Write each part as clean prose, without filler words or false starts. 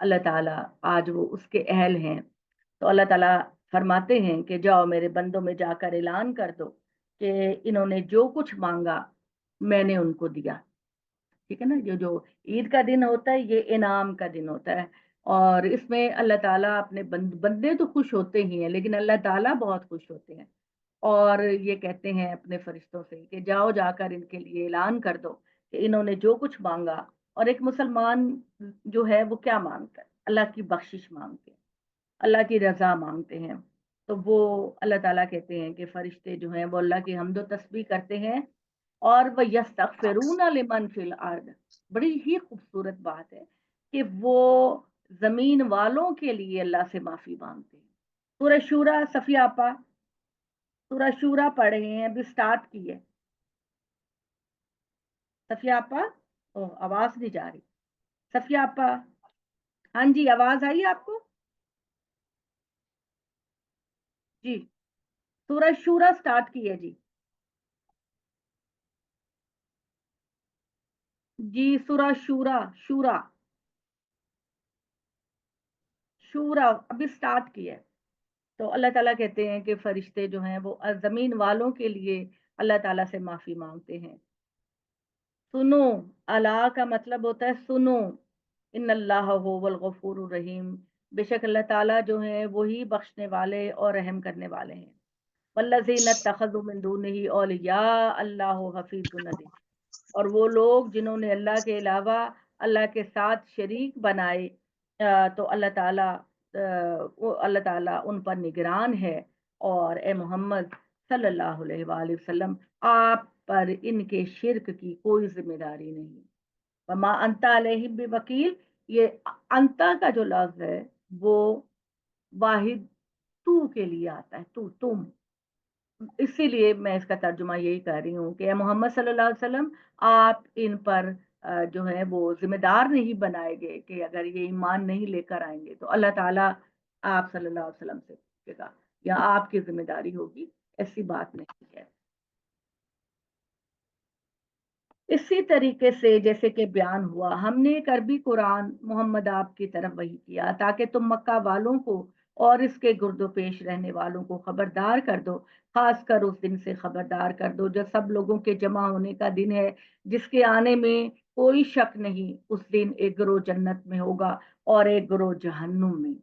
اللہ تعالیٰ آج وہ اس کے اہل ہیں۔ تو اللہ تعالیٰ فرماتے ہیں کہ جاؤ میرے بندوں میں جا کر اعلان کر دو کہ انہوں نے جو کچھ مانگا میں نے ان کو دیا۔ ٹھیک ہے نا، یہ جو عید کا دن ہوتا ہے یہ انعام کا دن ہوتا ہے، اور اس میں اللہ تعالیٰ اپنے بندے تو خوش ہوتے ہی ہیں، لیکن اللہ تعالیٰ بہت خوش ہوتے ہیں، اور یہ کہتے ہیں اپنے فرشتوں سے کہ جاؤ جا کر ان کے لیے اعلان کر دو کہ انہوں نے جو کچھ مانگا۔ اور ایک مسلمان جو ہے وہ کیا مانگتا ہے؟ اللہ کی بخشش مانگتے ہیں، اللہ کی رضا مانگتے ہیں۔ تو وہ اللہ تعالیٰ کہتے ہیں کہ فرشتے جو ہیں وہ اللہ کی حمد و تسبیح کرتے ہیں، اور وہ یستغفرون لمن فی الارض، بڑی ہی خوبصورت بات ہے کہ وہ زمین والوں کے لیے اللہ سے معافی مانگتے ہیں۔ سورہ شورا، صفیہ آپا سورہ شورا پڑھ رہے ہیں، ابھی سٹارٹ کی ہے صفیہ آپا؟ آواز نہیں جا رہی صفیہ آپا؟ ہاں جی، آواز آئی آپ کو؟ جی، سورہ شورا سٹارٹ کی ہے جی۔ جی سورہ شورا، شورا شورا ابھی سٹارٹ کی ہے۔ تو اللہ تعالیٰ کہتے ہیں کہ فرشتے جو ہیں وہ زمین والوں کے لیے اللہ تعالیٰ سے معافی مانگتے ہیں۔ سنو، اللہ کا مطلب ہوتا ہے سنو، ان اللہ هو الغفور الرحیم، بے شک اللہ تعالیٰ جو ہیں وہی بخشنے والے اور رحم کرنے والے ہیں۔ والذین اتخذوا من دونہ اولیاء اللہ حفیظ علیم، اور وہ لوگ جنہوں نے اللہ کے علاوہ اللہ کے ساتھ شریک بنائے، تو اللہ تعالیٰ وہ اللہ تعالیٰ ان پر نگران ہے، اور اے محمد صلی اللہ علیہ وآلہ وسلم آپ پر ان کے شرک کی کوئی ذمہ داری نہیں۔ وما انتا علیہم بوکیل، یہ انتا کا جو لفظ ہے وہ واحد تو کے لیے آتا ہے، تو تم، اسی لیے میں اس کا ترجمہ یہی کر رہی ہوں کہ محمد صلی اللہ علیہ وسلم آپ ان پر جو ہے وہ ذمہ دار نہیں بنائے گئے کہ اگر یہ ایمان نہیں لے کر آئیں گے تو اللہ تعالیٰ آپ صلی اللہ علیہ وسلم سے پوچھے گا یا آپ کی ذمہ داری ہوگی، ایسی بات نہیں ہے۔ اسی طریقے سے جیسے کہ بیان ہوا، ہم نے ایک عربی قرآن محمد آپ کی طرف وحی کیا تاکہ تم مکہ والوں کو اور اس کے گرد و پیش رہنے والوں کو خبردار کر دو، خاص کر اس دن سے خبردار کر دو جو سب لوگوں کے جمع ہونے کا دن ہے، جس کے آنے میں کوئی شک نہیں۔ اس دن ایک گروہ جنت میں ہوگا اور ایک گروہ جہنم میں،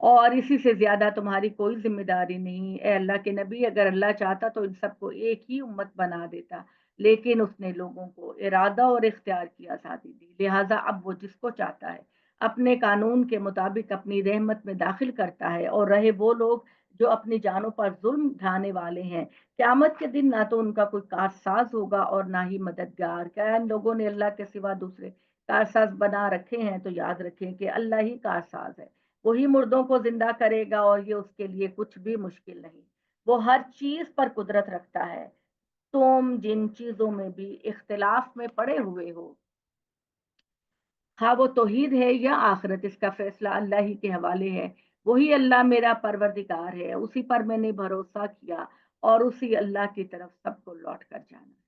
اور اسی سے زیادہ تمہاری کوئی ذمہ داری نہیں۔ اے اللہ کے نبی، اگر اللہ چاہتا تو ان سب کو ایک ہی امت بنا دیتا، لیکن اس نے لوگوں کو ارادہ اور اختیار کی آزادی دی، لہٰذا اب وہ جس کو چاہتا ہے اپنے قانون کے مطابق اپنی رحمت میں داخل کرتا ہے، اور رہے وہ لوگ جو اپنی جانوں پر ظلم ڈھانے والے ہیں، قیامت کے دن نہ تو ان کا کوئی کارساز ہوگا اور نہ ہی مددگار۔ کیا ان لوگوں نے اللہ کے سوا دوسرے کارساز بنا رکھے ہیں؟ تو یاد رکھیں کہ اللہ ہی کارساز ہے، وہی مردوں کو زندہ کرے گا، اور یہ اس کے لیے کچھ بھی مشکل نہیں، وہ ہر چیز پر قدرت رکھتا ہے۔ تم جن چیزوں میں بھی اختلاف میں پڑے ہوئے ہو، ہاں وہ توحید ہے یا آخرت، اس کا فیصلہ اللہ ہی کے حوالے ہے۔ وہی اللہ میرا پروردگار ہے، اسی پر میں نے بھروسہ کیا، اور اسی اللہ کی طرف سب کو لوٹ کر جانا ہے۔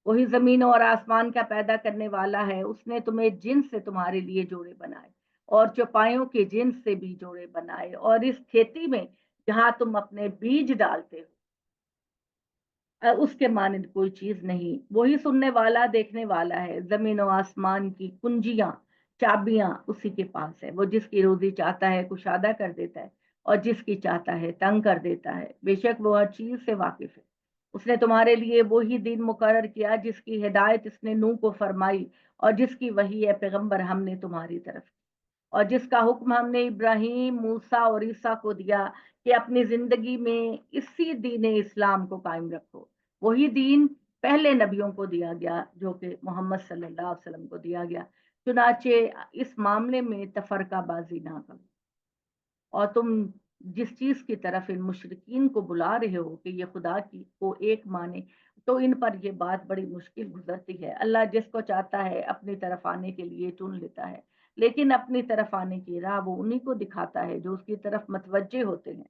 وہی زمین اور آسمان کا پیدا کرنے والا ہے، اس نے تمہیں جن سے تمہارے لیے جوڑے بنائے اور چوپایوں کے جن سے بھی جوڑے بنائے، اور اس کھیتی میں جہاں تم اپنے بیج ڈالتے ہو اس کے مانند کوئی چیز نہیں۔ وہی سننے والا دیکھنے والا ہے، زمین و آسمان کی کنجیاں چابیاں اسی کے پاس ہے، وہ جس کی روزی چاہتا ہے کشادہ کر دیتا ہے اور جس کی چاہتا ہے تنگ کر دیتا ہے، بے شک وہ ہر چیز سے واقف ہے۔ اس نے تمہارے لیے وہی دین مقرر کیا جس کی ہدایت اس نے نوح کو فرمائی، اور جس کی وحی ہے پیغمبر ہم نے تمہاری طرف کی، اور جس کا حکم ہم نے ابراہیم، موسیٰ اور عیسیٰ کو دیا کہ اپنی زندگی میں اسی دین اسلام کو قائم رکھو۔ وہی دین پہلے نبیوں کو دیا گیا جو کہ محمد صلی اللہ علیہ وسلم کو دیا گیا، چنانچہ اس معاملے میں تفرقہ بازی نہ کرو۔ اور تم جس چیز کی طرف ان مشرکین کو بلا رہے ہو کہ یہ خدا کی کو ایک مانے، تو ان پر یہ بات بڑی مشکل گزرتی ہے۔ اللہ جس کو چاہتا ہے اپنی طرف آنے کے لیے چن لیتا ہے، لیکن اپنی طرف آنے کی راہ وہ انہی کو دکھاتا ہے جو اس کی طرف متوجہ ہوتے ہیں۔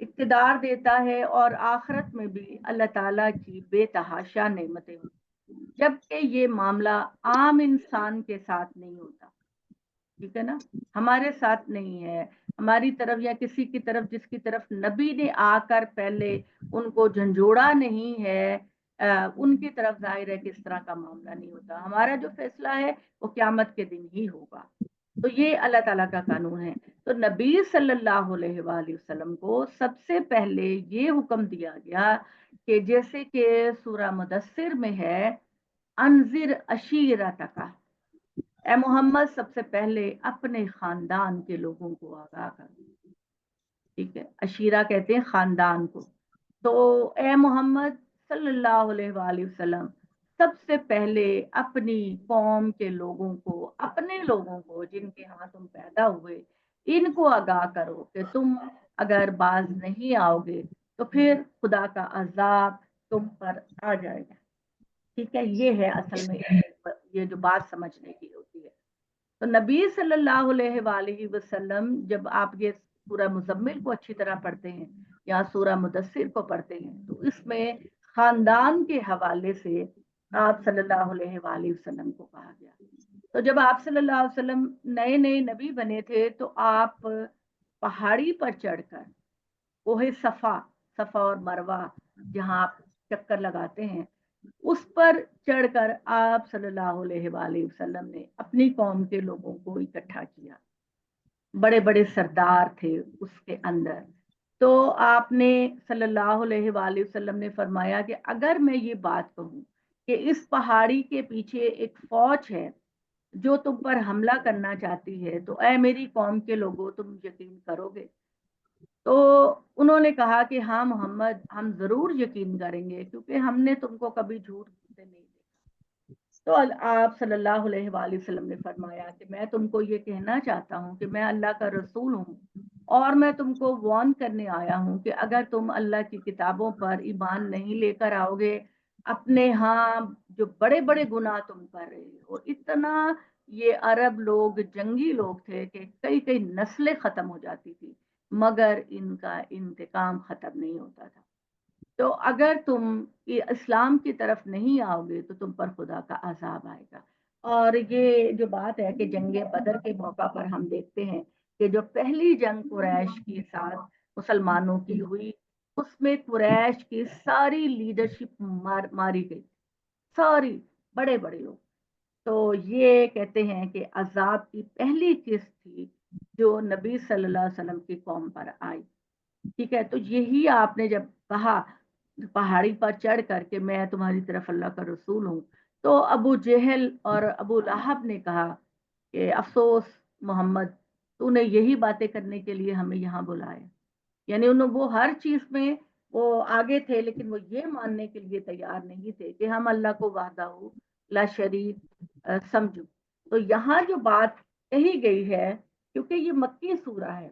اقتدار دیتا ہے اور آخرت میں بھی اللہ تعالیٰ کی بے تحاشا نعمتیں ہوتی، جبکہ یہ معاملہ عام انسان کے ساتھ نہیں ہوتا، ٹھیک ہے نا، ہمارے ساتھ نہیں ہے، ہماری طرف یا کسی کی طرف جس کی طرف نبی نے آ کر پہلے ان کو جھنجھوڑا نہیں ہے، ان کی طرف ظاہر ہے کہ اس طرح کا معاملہ نہیں ہوتا، ہمارا جو فیصلہ ہے وہ قیامت کے دن ہی ہوگا۔ تو یہ اللہ تعالیٰ کا قانون ہے۔ تو نبی صلی اللہ علیہ وآلہ وسلم کو سب سے پہلے یہ حکم دیا گیا کہ جیسے کہ سورہ مدثر میں ہے، انذر عشیرتک، اے محمد سب سے پہلے اپنے خاندان کے لوگوں کو آگاہ کر، ٹھیک ہے، عشیرہ کہتے ہیں خاندان کو۔ تو اے محمد صلی اللہ علیہ وآلہ وسلم سب سے پہلے اپنی قوم کے لوگوں کو، اپنے لوگوں کو جن کے ہاں تم پیدا ہوئے، ان کو آگاہ کرو کہ تم اگر باز نہیں آؤ گے تو پھر خدا کا عذاب تم پر آ جائے گا، ٹھیک ہے۔ یہ ہے اصل میں یہ جو بات سمجھنے کی ہوتی ہے۔ تو نبی صلی اللہ علیہ وآلہ وسلم جب آپ یہ سورہ مزمل کو اچھی طرح پڑھتے ہیں یا سورہ مدثر کو پڑھتے ہیں تو اس میں خاندان کے حوالے سے آپ صلی اللہ علیہ وآلہ وسلم کو کہا گیا۔ تو جب آپ صلی اللہ علیہ وسلم نئے نئے نبی بنے تھے تو آپ پہاڑی پر چڑھ کر کوہ صفا اور مروہ جہاں آپ چکر لگاتے ہیں اس پر چڑھ کر آپ صلی اللہ علیہ وآلہ وسلم نے اپنی قوم کے لوگوں کو اکٹھا کیا، بڑے بڑے سردار تھے اس کے اندر۔ تو آپ نے صلی اللہ علیہ وآلہ وسلم نے فرمایا کہ اگر میں یہ بات کہوں کہ اس پہاڑی کے پیچھے ایک فوج ہے جو تم پر حملہ کرنا چاہتی ہے تو اے میری قوم کے لوگوں تم یقین کرو گے؟ تو انہوں نے کہا کہ ہاں محمد ہم ضرور یقین کریں گے کیونکہ ہم نے تم کو کبھی جھوٹ بولتے نہیں دیکھا۔ تو آپ صلی اللہ علیہ وآلہ وسلم نے فرمایا کہ میں تم کو یہ کہنا چاہتا ہوں کہ میں اللہ کا رسول ہوں اور میں تم کو وارن کرنے آیا ہوں کہ اگر تم اللہ کی کتابوں پر ایمان نہیں لے کر آؤ گے، اپنے ہاں جو بڑے بڑے گناہ تم کر رہے ہو، اتنا یہ عرب لوگ جنگی لوگ تھے کہ کئی کئی نسلیں ختم ہو جاتی تھی مگر ان کا انتقام ختم نہیں ہوتا تھا۔ تو اگر تم اسلام کی طرف نہیں آؤ گے تو تم پر خدا کا عذاب آئے گا۔ اور یہ جو بات ہے کہ جنگ بدر کے موقع پر ہم دیکھتے ہیں کہ جو پہلی جنگ قریش کے ساتھ مسلمانوں کی ہوئی اس میں قریش کی ساری لیڈرشپ ماری گئی، ساری بڑے بڑے لوگ۔ تو یہ کہتے ہیں کہ عذاب کی پہلی قسط تھی جو نبی صلی اللہ علیہ وسلم کی قوم پر آئی، ٹھیک ہے۔ تو یہی آپ نے جب کہا پہاڑی پر چڑھ کر کے میں تمہاری طرف اللہ کا رسول ہوں، تو ابو جہل اور ابو لہب نے کہا کہ افسوس محمد، تو نے یہی باتیں کرنے کے لیے ہمیں یہاں بلایا، یعنی وہ ہر چیز میں وہ آگے تھے لیکن وہ یہ ماننے کے لیے تیار نہیں تھے کہ ہم اللہ کو وحدہ لا شریک سمجھو۔ تو یہاں جو بات کہی گئی ہے کیونکہ یہ مکی سورہ ہے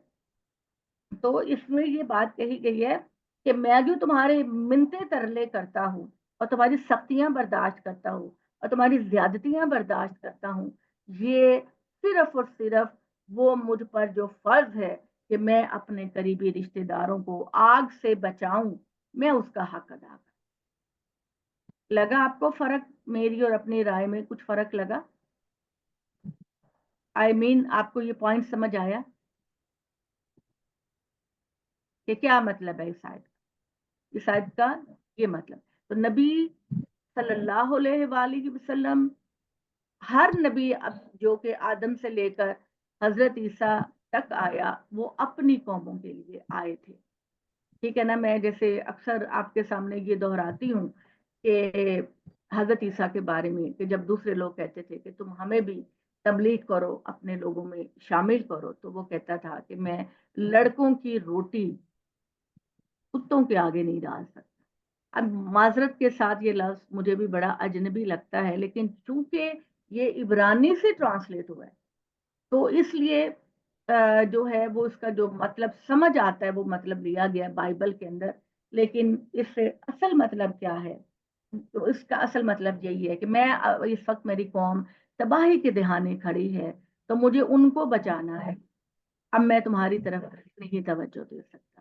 تو اس میں یہ بات کہی گئی ہے کہ میں جو تمہارے منتے ترلے کرتا ہوں اور تمہاری سختیاں برداشت کرتا ہوں اور تمہاری زیادتیاں برداشت کرتا ہوں، یہ صرف اور صرف وہ مجھ پر جو فرض ہے کہ میں اپنے قریبی رشتہ داروں کو آگ سے بچاؤں، میں اس کا حق ادا کروں۔ لگا آپ کو فرق میری اور اپنی رائے میں کچھ فرق لگا؟ آپ کو یہ پوائنٹ سمجھ آیا کہ کیا مطلب ہے اس آیت کا یہ مطلب؟ تو نبی صلی اللہ علیہ وآلہ وسلم ہر نبی جو کہ آدم سے لے کر حضرت عیسیٰ تک آیا وہ اپنی قوموں کے لیے آئے تھے، ٹھیک ہے نا۔ میں جیسے اکثر آپ کے سامنے یہ دہراتی ہوں کہ حضرت عیسیٰ کے بارے میں کہ جب دوسرے لوگ کہتے تھے کہ تم ہمیں بھی تبلیغ کرو، اپنے لوگوں میں شامل کرو، تو وہ کہتا تھا کہ میں لڑکوں کی روٹی کتوں کے آگے نہیں ڈال سکتا۔ اب معذرت کے ساتھ یہ لفظ مجھے بھی بڑا اجنبی لگتا ہے لیکن چونکہ یہ عبرانی سے ٹرانسلیٹ ہوا ہے تو اس لیے جو ہے وہ اس کا جو مطلب سمجھ آتا ہے وہ مطلب لیا گیا ہے بائبل کے اندر، لیکن اس سے اصل مطلب کیا ہے؟ تو اس کا اصل مطلب یہی ہے کہ میں اس وقت میری قوم تباہی کے دہانے کھڑی ہے تو مجھے ان کو بچانا ہے، اب میں تمہاری طرف نہیں توجہ دے سکتا۔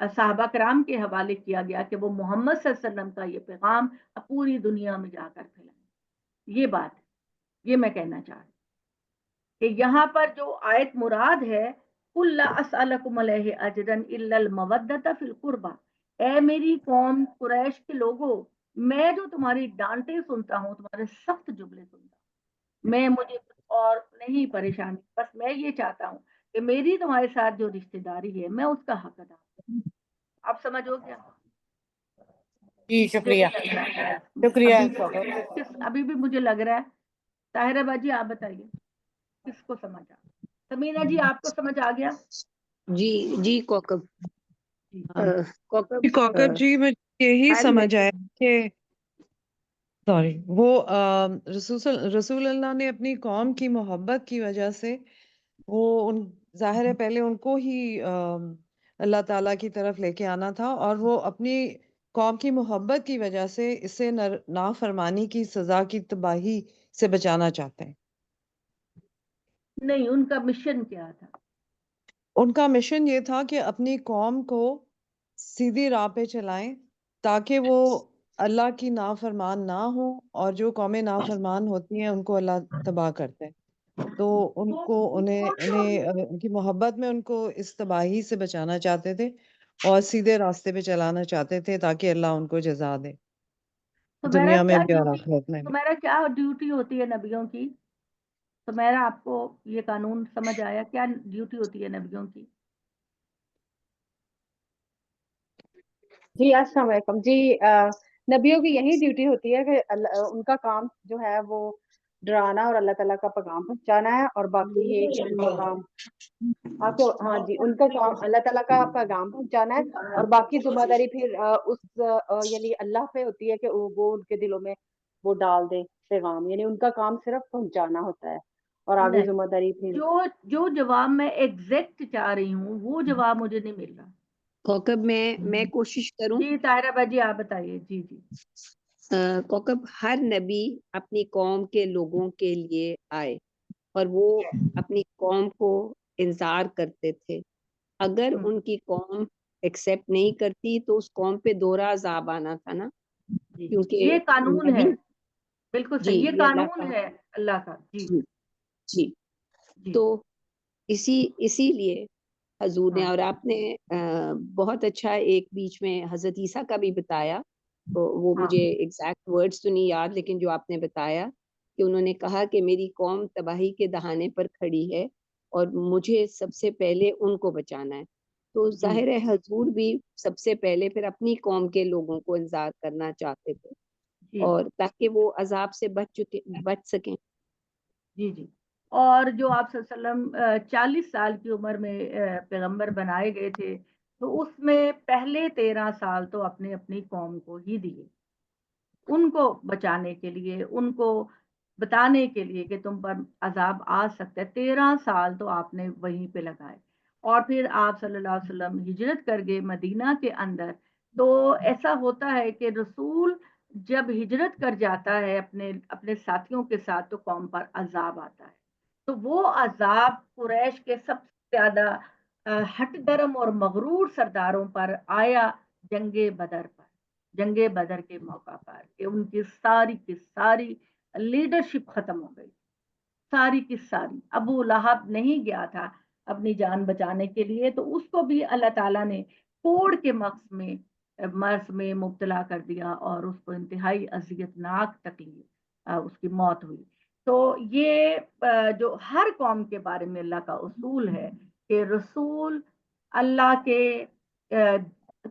صحابہ کرام کے حوالے کیا گیا کہ وہ محمد صلی اللہ علیہ وسلم کا یہ پیغام پوری دنیا میں جا کر پھیلائیں. یہ بات ہے، یہ میں کہنا چاہ رہی ہوں کہ یہاں پر جو آیت مراد ہے قُل لَا أَسْأَلُكُمْ عَلَيْهِ أَجْرًا إِلَّا الْمَوَدَّةَ فِي الْقُرْبَى، اے میری قوم قریش کے لوگوں، میں جو تمہاری ڈانٹیں سنتا ہوں، تمہارے سخت جملے سنتا ہوں، مجھے کچھ اور نہیں پریشانی، بس میں یہ چاہتا ہوں کہ میری تمہارے ساتھ جو رشتہ داری ہے میں اس کا حق ادا کروں. آپ سمجھ ہو گیا؟ جی مجھے شکریہ، بھی لگ رہا ہے شکریہ ابھی بھی مجھے لگ رہا ہے. طاہرہ باجی آپ بتائیے کس کو سمجھ آ؟ سمینا جی آپ کو سمجھ آ گیا؟ جی جی کوکب جی کوکب کوکب جی مجھے یہی ہر سمجھ میں آیا کہ سوری وہ رسول اللہ نے اپنی قوم کی محبت کی وجہ سے وہ ظاہر ہے پہلے ان کو ہی اللہ تعالیٰ کی طرف لے کے آنا تھا، اور وہ اپنی قوم کی محبت کی وجہ سے اسے نافرمانی کی سزا کی تباہی سے بچانا چاہتے ہیں. نہیں، ان کا مشن کیا تھا؟ ان کا مشن یہ تھا کہ اپنی قوم کو سیدھی راہ پہ چلائیں تاکہ وہ اللہ کی نافرمان نہ ہو، اور جو قومیں نافرمان ہوتی ہیں ان کو اللہ تباہ کرتے ہیں. تو انہیں ان کی محبت میں ان کو اس تباہی سے بچانا چاہتے تھے اور سیدھے راستے پہ چلانا چاہتے تھے تاکہ اللہ ان کو جزا دے دنیا میں بھی اور آخرت میں بھی. تمہارا کیا ڈیوٹی ہوتی ہے نبیوں کی؟ تمہارا آپ کو یہ قانون سمجھ آیا کیا ڈیوٹی ہوتی ہے نبیوں کی؟ جی السلام علیکم. جی نبیوں کی یہی ڈیوٹی ہوتی ہے کہ ان کا کام جو ہے وہ ڈرانا اور اللہ تعالیٰ کا پیغام پہنچانا ہے، اور باقی یہ کہ ان کا کام آپ کو ہاں جی ان کا کام اللہ تعالیٰ کا پیغام پہنچانا ہے، اور باقی ذمہ داری پھر اس یعنی اللہ پہ ہوتی ہے کہ وہ ان کے دلوں میں وہ ڈال دے پیغام، یعنی ان کا کام صرف پہنچانا ہوتا ہے اور آگے نہیں، ذمہ داری پھر جو جواب میں ایگزیکٹ چاہ رہی ہوں وہ جواب مجھے نہیں مل رہا. کوکب میں کوشش کروں. جی طاہرہ باجی آپ بتائیے. جی جی کوکب ہر نبی اپنی قوم کے لوگوں کے لیے آئے اور وہ اپنی قوم کو انذار کرتے تھے. اگر ان کی قوم ایکسیپٹ نہیں کرتی تو اس قوم پہ دوہرا عذاب آنا تھا نا، کیونکہ یہ قانون نبی ہے، بالکل جی صحیح، یہ یہ اللہ کا قانون ہے اللہ کا. جی جی جی جی تو اسی لیے حضور نے، ہاں اور آپ نے بہت اچھا ایک بیچ میں حضرت عیسیٰ کا بھی بتایا، تو وہ ہاں مجھے ایگزیکٹ ورڈز تو نہیں یاد، لیکن جو آپ نے بتایا کہ انہوں نے کہا کہ میری قوم تباہی کے دہانے پر کھڑی ہے اور مجھے سب سے پہلے ان کو بچانا ہے. تو جی ظاہر ہے حضور بھی سب سے پہلے پھر اپنی قوم کے لوگوں کو انذار کرنا چاہتے تھے، جی اور تاکہ وہ عذاب سے بچ سکیں. جی جی اور جو آپ صلی اللہ علیہ وسلم 40 سال کی عمر میں پیغمبر بنائے گئے تھے، تو اس میں پہلے 13 سال تو اپنی قوم کو ہی دیے، ان کو بچانے کے لیے، ان کو بتانے کے لیے کہ تم پر عذاب آ سکتا ہے. 13 سال تو آپ نے وہیں پہ لگائے، اور پھر آپ صلی اللہ علیہ وسلم ہجرت کر گئے مدینہ کے اندر. تو ایسا ہوتا ہے کہ رسول جب ہجرت کر جاتا ہے اپنے ساتھیوں کے ساتھ تو قوم پر عذاب آتا ہے. تو وہ عذاب قریش کے سب سے زیادہ ہٹ گرم اور مغرور سرداروں پر آیا جنگ بدر کے موقع پر، کہ ان کی ساری لیڈرشپ ختم ہو گئی، ساری کی ساری. ابو لہب نہیں گیا تھا اپنی جان بچانے کے لیے، تو اس کو بھی اللہ تعالیٰ نے کوڑ کے مرض میں مبتلا کر دیا، اور اس کو انتہائی اذیت ناک تکلیف اس کی موت ہوئی. تو یہ جو ہر قوم کے بارے میں اللہ کا اصول ہے کہ رسول اللہ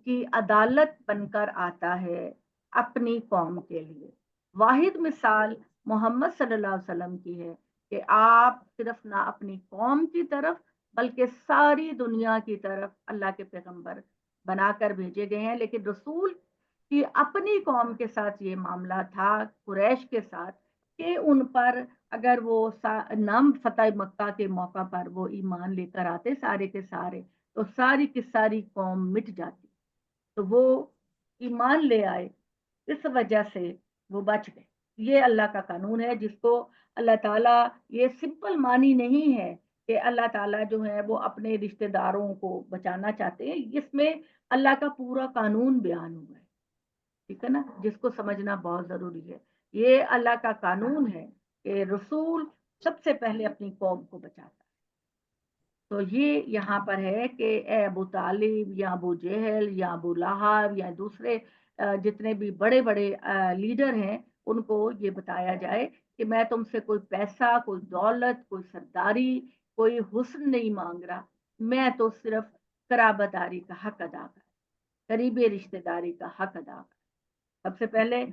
کی عدالت بن کر آتا ہے اپنی قوم کے لیے. واحد مثال محمد صلی اللہ علیہ وسلم کی ہے کہ آپ صرف نہ اپنی قوم کی طرف بلکہ ساری دنیا کی طرف اللہ کے پیغمبر بنا کر بھیجے گئے ہیں. لیکن رسول کی اپنی قوم کے ساتھ یہ معاملہ تھا، قریش کے ساتھ، کہ ان پر اگر وہ نام فتح مکہ کے موقع پر وہ ایمان لے کر آتے سارے کے سارے، تو ساری کی ساری قوم مٹ جاتی. تو وہ ایمان لے آئے، اس وجہ سے وہ بچ گئے. یہ اللہ کا قانون ہے جس کو اللہ تعالیٰ، یہ سمپل معنی نہیں ہے کہ اللہ تعالیٰ جو ہے وہ اپنے رشتہ داروں کو بچانا چاہتے ہیں. اس میں اللہ کا پورا قانون بیان ہوا ہے, ٹھیک ہے نا, جس کو سمجھنا بہت ضروری ہے. یہ اللہ کا قانون ہے کہ رسول سب سے پہلے اپنی قوم کو بچاتا ہے. تو یہ یہاں پر ہے کہ اے ابو طالب یا ابو جہل یا ابو لہب یا دوسرے جتنے بھی بڑے بڑے لیڈر ہیں, ان کو یہ بتایا جائے کہ میں تم سے کوئی پیسہ, کوئی دولت, کوئی سرداری, کوئی حسن نہیں مانگ رہا, میں تو صرف قرابت داری کا حق ادا کر, قریبی رشتہ داری کا حق ادا کر. سب سے پہلے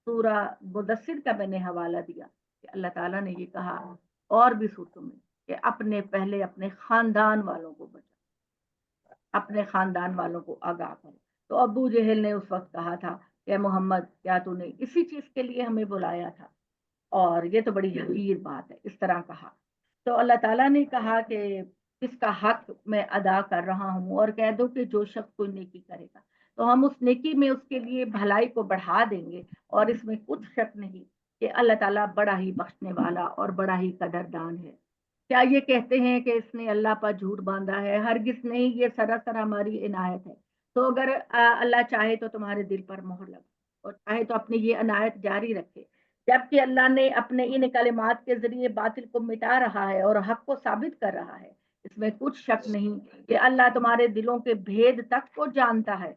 سورہ مدثر کا میں نے حوالہ دیا کہ اللہ تعالیٰ نے یہ کہا, اور بھی سورتوں میں, کہ پہلے اپنے خاندان والوں کو بچا, اپنے خاندان والوں کو آگاہ کرو. تو ابو جہل نے اس وقت کہا تھا کہ محمد کیا تو نے اسی چیز کے لیے ہمیں بلایا تھا, اور یہ تو بڑی حقیر بات ہے, اس طرح کہا. تو اللہ تعالیٰ نے کہا کہ اس کا حق میں ادا کر رہا ہوں, اور کہہ دو کہ جو شخص کوئی نیکی کرے گا تو ہم اس نیکی میں اس کے لیے بھلائی کو بڑھا دیں گے, اور اس میں کچھ شک نہیں کہ اللہ تعالیٰ بڑا ہی بخشنے والا اور بڑا ہی قدردان ہے. کیا یہ کہتے ہیں کہ اس نے اللہ پر جھوٹ باندھا ہے؟ ہرگز نہیں, یہ سراسر ہماری عنایت ہے. تو اگر اللہ چاہے تو تمہارے دل پر مہر لگے, اور چاہے تو اپنی یہ عنایت جاری رکھے, جبکہ اللہ نے اپنے ان کلمات کے ذریعے باطل کو مٹا رہا ہے اور حق کو ثابت کر رہا ہے. اس میں کچھ شک نہیں کہ اللہ تمہارے دلوں کے بھید تک کو جانتا ہے,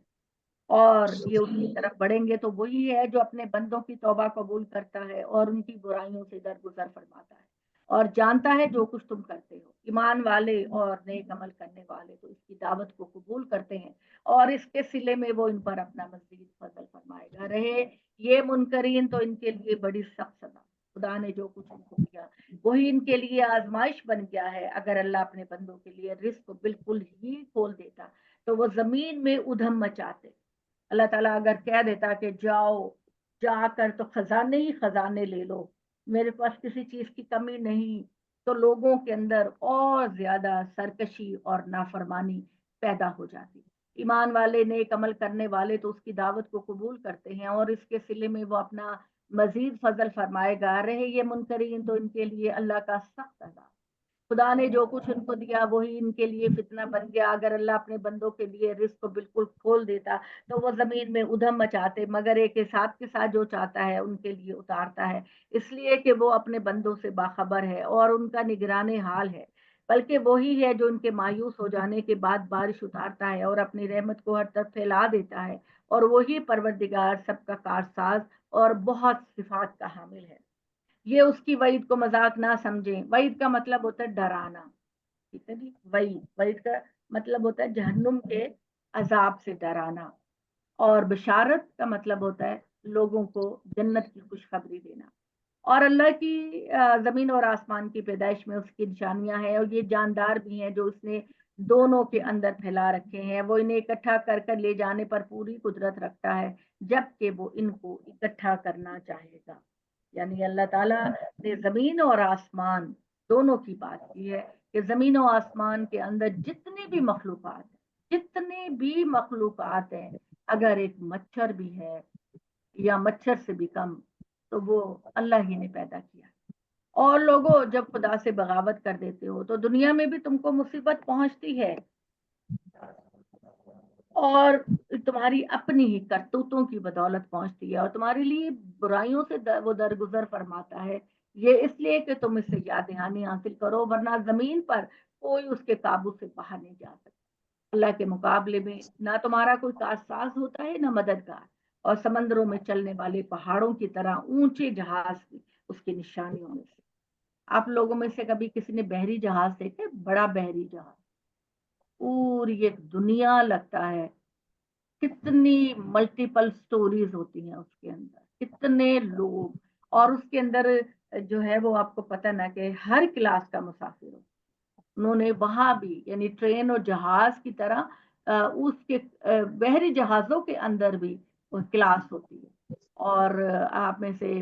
اور یہ اس کی طرف بڑھیں گے تو وہی ہے جو اپنے بندوں کی توبہ قبول کرتا ہے اور ان کی برائیوں سے درگزر فرماتا ہے, اور جانتا ہے جو کچھ تم کرتے ہو. ایمان والے اور نیک عمل کرنے والے تو اس کی دعوت کو قبول کرتے ہیں, اور اس کے صلے میں وہ ان پر اپنا مزید فضل فرمائے گا. رہے یہ منکرین تو ان کے لیے بڑی سخت سزا, خدا نے جو کچھ ان کو کیا وہی ان کے لیے آزمائش بن گیا ہے. اگر اللہ اپنے بندوں کے لیے رزق بالکل ہی کھول دیتا تو وہ زمین میں ادھم مچاتے. اللہ تعالیٰ اگر کہہ دیتا کہ جاؤ جا کر تو خزانے ہی خزانے لے لو, میرے پاس کسی چیز کی کمی نہیں, تو لوگوں کے اندر اور زیادہ سرکشی اور نافرمانی پیدا ہو جاتی. ایمان والے نیک عمل کرنے والے تو اس کی دعوت کو قبول کرتے ہیں, اور اس کے صلے میں وہ اپنا مزید فضل فرمائے گا. رہے یہ منکرین تو ان کے لیے اللہ کا سخت عذاب. خدا نے جو کچھ ان کو دیا وہی ان کے لیے فتنہ بن گیا. اگر اللہ اپنے بندوں کے لیے رزق کو بالکل کھول دیتا تو وہ زمین میں ادھم مچاتے, مگر ایک کے ساتھ جو چاہتا ہے ان کے لیے اتارتا ہے, اس لیے کہ وہ اپنے بندوں سے باخبر ہے اور ان کا نگران حال ہے. بلکہ وہی ہے جو ان کے مایوس ہو جانے کے بعد بارش اتارتا ہے اور اپنی رحمت کو ہر طرف پھیلا دیتا ہے, اور وہی پروردگار سب کا کارساز اور بہت صفات کا حامل ہے. یہ اس کی وعید کو مذاق نہ سمجھیں. وعید کا مطلب ہوتا ہے ڈرانا, ٹھیک ہے جی. وعید کا مطلب ہوتا ہے جہنم کے عذاب سے ڈرانا, اور بشارت کا مطلب ہوتا ہے لوگوں کو جنت کی خوشخبری دینا. اور اللہ کی زمین اور آسمان کی پیدائش میں اس کی نشانیاں ہیں, اور یہ جاندار بھی ہیں جو اس نے دونوں کے اندر پھیلا رکھے ہیں. وہ انہیں اکٹھا کر کر لے جانے پر پوری قدرت رکھتا ہے جبکہ وہ ان کو اکٹھا کرنا چاہے گا. یعنی اللہ تعالیٰ نے زمین اور آسمان دونوں کی بات کی ہے کہ زمین و آسمان کے اندر جتنی بھی مخلوقات ہیں, اگر ایک مچھر بھی ہے یا مچھر سے بھی کم تو وہ اللہ ہی نے پیدا کیا. اور لوگوں جب خدا سے بغاوت کر دیتے ہو تو دنیا میں بھی تم کو مصیبت پہنچتی ہے, اور تمہاری اپنی ہی کرتوتوں کی بدولت پہنچتی ہے, اور تمہارے لیے برائیوں سے وہ درگزر فرماتا ہے. یہ اس لیے کہ تم اس سے یاد دہانی حاصل کرو, ورنہ زمین پر کوئی اس کے قابو سے باہر نہیں جا سکتا. اللہ کے مقابلے میں نہ تمہارا کوئی کارساز ہوتا ہے نہ مددگار, اور سمندروں میں چلنے والے پہاڑوں کی طرح اونچے جہاز بھی اس کی نشانیوں میں سے. آپ لوگوں میں سے کبھی کسی نے بحری جہاز دیکھے؟ بڑا بحری جہاز, پوری ایک دنیا لگتا ہے, کتنی ملٹیپل سٹوریز ہوتی ہیں اس کے اندر, کتنے لوگ, اور اس کے اندر جو ہے وہ آپ کو پتہ نا کہ ہر کلاس کا مسافر ہو. انہوں نے وہاں بھی یعنی ٹرین اور جہاز کی طرح اس کے بحری جہازوں کے اندر بھی کلاس ہوتی ہے. اور آپ میں سے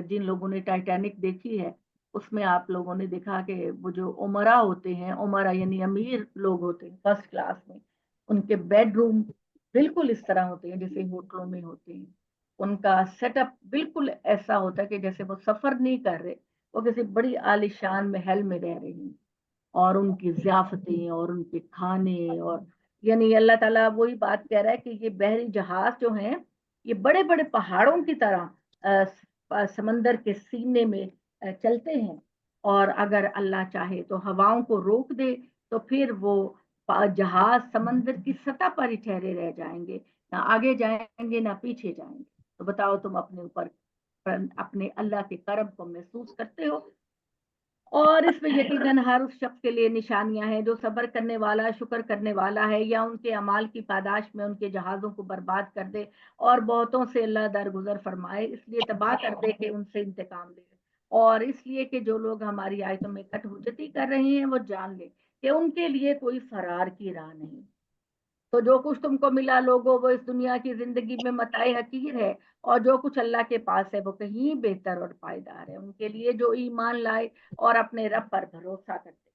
جن لوگوں نے ٹائٹینک دیکھی ہے اس میں آپ لوگوں نے دیکھا کہ وہ جو عمرا ہوتے ہیں, عمرا یعنی امیر لوگ ہوتے ہیں فرسٹ کلاس میں, ان کے بیڈ روم بالکل اس طرح ہوتے ہیں جیسے ہوٹلوں میں ہوتے ہیں. ان کا سیٹ اپ بالکل ایسا ہوتا ہے کہ جیسے وہ سفر نہیں کر رہے, وہ کسی بڑی عالیشان محل میں رہ رہے ہیں. اور ان کی ضیافتیں اور ان کے کھانے، اور یعنی اللہ تعالیٰ وہی بات کہہ رہا ہے کہ یہ بحری جہاز جو ہیں یہ بڑے بڑے پہاڑوں کی طرح سمندر کے سینے میں چلتے ہیں، اور اگر اللہ چاہے تو ہواؤں کو روک دے تو پھر وہ جہاز سمندر کی سطح پر ہی ٹھہرے رہ جائیں گے، نہ آگے جائیں گے نہ پیچھے جائیں گے۔ تو بتاؤ تم اپنے اوپر اپنے اللہ کے کرم کو محسوس کرتے ہو؟ اور اس میں یقیناً ہر اس شخص کے لیے نشانیاں ہیں جو صبر کرنے والا، شکر کرنے والا ہے، یا ان کے اعمال کی پاداش میں ان کے جہازوں کو برباد کر دے اور بہتوں سے اللہ درگزر فرمائے، اس لیے تباہ کر دے کہ ان سے انتقام لے، اور اس لیے کہ جو لوگ ہماری آیتوں میں کٹ حجتی کر رہے ہیں وہ جان لے کہ ان کے لیے کوئی فرار کی راہ نہیں۔ تو جو کچھ تم کو ملا لوگوں وہ اس دنیا کی زندگی میں متاع حقیر ہے، اور جو کچھ اللہ کے پاس ہے وہ کہیں بہتر اور پائیدار ہے ان کے لیے جو ایمان لائے اور اپنے رب پر بھروسہ کرتے،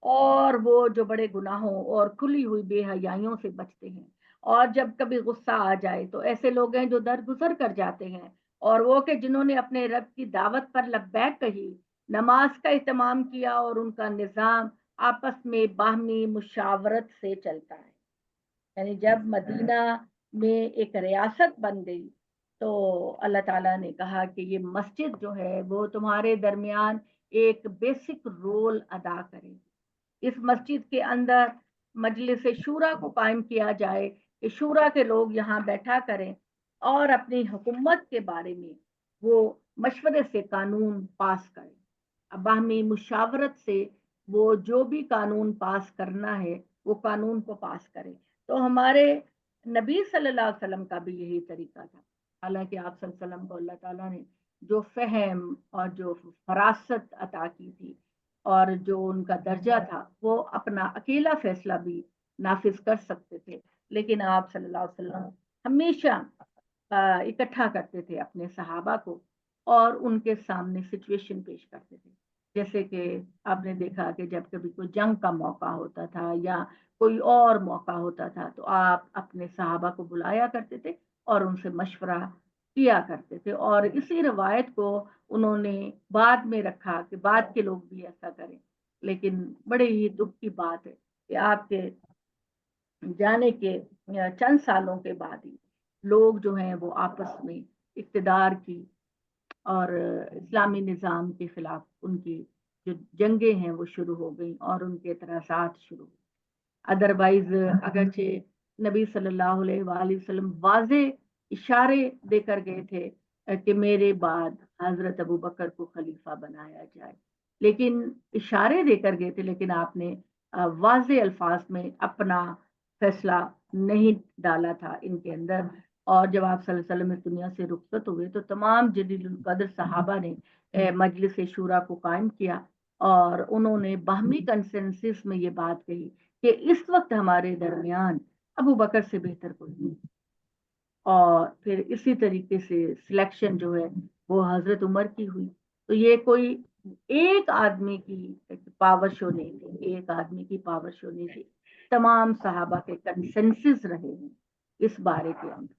اور وہ جو بڑے گناہوں اور کھلی ہوئی بے حیائیوں سے بچتے ہیں۔ اور جب کبھی غصہ آ جائے تو ایسے لوگ ہیں جو درگزر کر جاتے ہیں، اور وہ کہ جنہوں نے اپنے رب کی دعوت پر لبیک کہی، نماز کا اہتمام کیا، اور ان کا نظام آپس میں باہمی مشاورت سے چلتا ہے۔ یعنی جب مدینہ میں ایک ریاست بن گئی تو اللہ تعالیٰ نے کہا کہ یہ مسجد جو ہے وہ تمہارے درمیان ایک بیسک رول ادا کرے، اس مسجد کے اندر مجلس شورا کو قائم کیا جائے کہ شورا کے لوگ یہاں بیٹھا کریں اور اپنی حکومت کے بارے میں وہ مشورے سے قانون پاس کریں، باہمی مشاورت سے وہ جو بھی قانون پاس کرنا ہے وہ قانون کو پاس کرے۔ تو ہمارے نبی صلی اللہ علیہ وسلم کا بھی یہی طریقہ تھا، حالانکہ آپ صلی اللہ علیہ وسلم کو اللہ تعالیٰ نے جو فہم اور جو فراست عطا کی تھی اور جو ان کا درجہ تھا وہ اپنا اکیلا فیصلہ بھی نافذ کر سکتے تھے، لیکن آپ صلی اللہ علیہ وسلم ہمیشہ اکٹھا کرتے تھے اپنے صحابہ کو اور ان کے سامنے سچویشن پیش کرتے تھے۔ جیسے کہ آپ نے دیکھا کہ جب کبھی کوئی جنگ کا موقع ہوتا تھا یا کوئی اور موقع ہوتا تھا تو آپ اپنے صحابہ کو بلایا کرتے تھے اور ان سے مشورہ کیا کرتے تھے، اور اسی روایت کو انہوں نے بعد میں رکھا کہ بعد کے لوگ بھی ایسا کریں۔ لیکن بڑے ہی دکھ کی بات ہے کہ آپ کے جانے کے چند سالوں کے بعد ہی لوگ جو ہیں وہ آپس میں اقتدار کی اور اسلامی نظام کے خلاف ان کی جو جنگیں ہیں وہ شروع ہو گئیں اور ان کے اعتراضات شروع ہوئے۔ ادروائز اگرچہ نبی صلی اللہ علیہ وآلہ وسلم واضح اشارے دے کر گئے تھے کہ میرے بعد حضرت ابو بکر کو خلیفہ بنایا جائے، لیکن اشارے دے کر گئے تھے، لیکن آپ نے واضح الفاظ میں اپنا فیصلہ نہیں ڈالا تھا ان کے اندر۔ اور جب آپ صلی اللہ علیہ وسلم اس دنیا سے رخصت ہوئے تو تمام جلیل القدر صحابہ نے مجلس شورا کو قائم کیا، اور انہوں نے باہمی کنسنسس میں یہ بات کہی کہ اس وقت ہمارے درمیان ابو بکر سے بہتر کوئی نہیں، اور پھر اسی طریقے سے سلیکشن جو ہے وہ حضرت عمر کی ہوئی۔ تو یہ کوئی ایک آدمی کی پاور شو نہیں تھی، ایک آدمی کی پاور شو نہیں تھی، تمام صحابہ کے کنسنسس رہے ہیں اس بارے کے اندر۔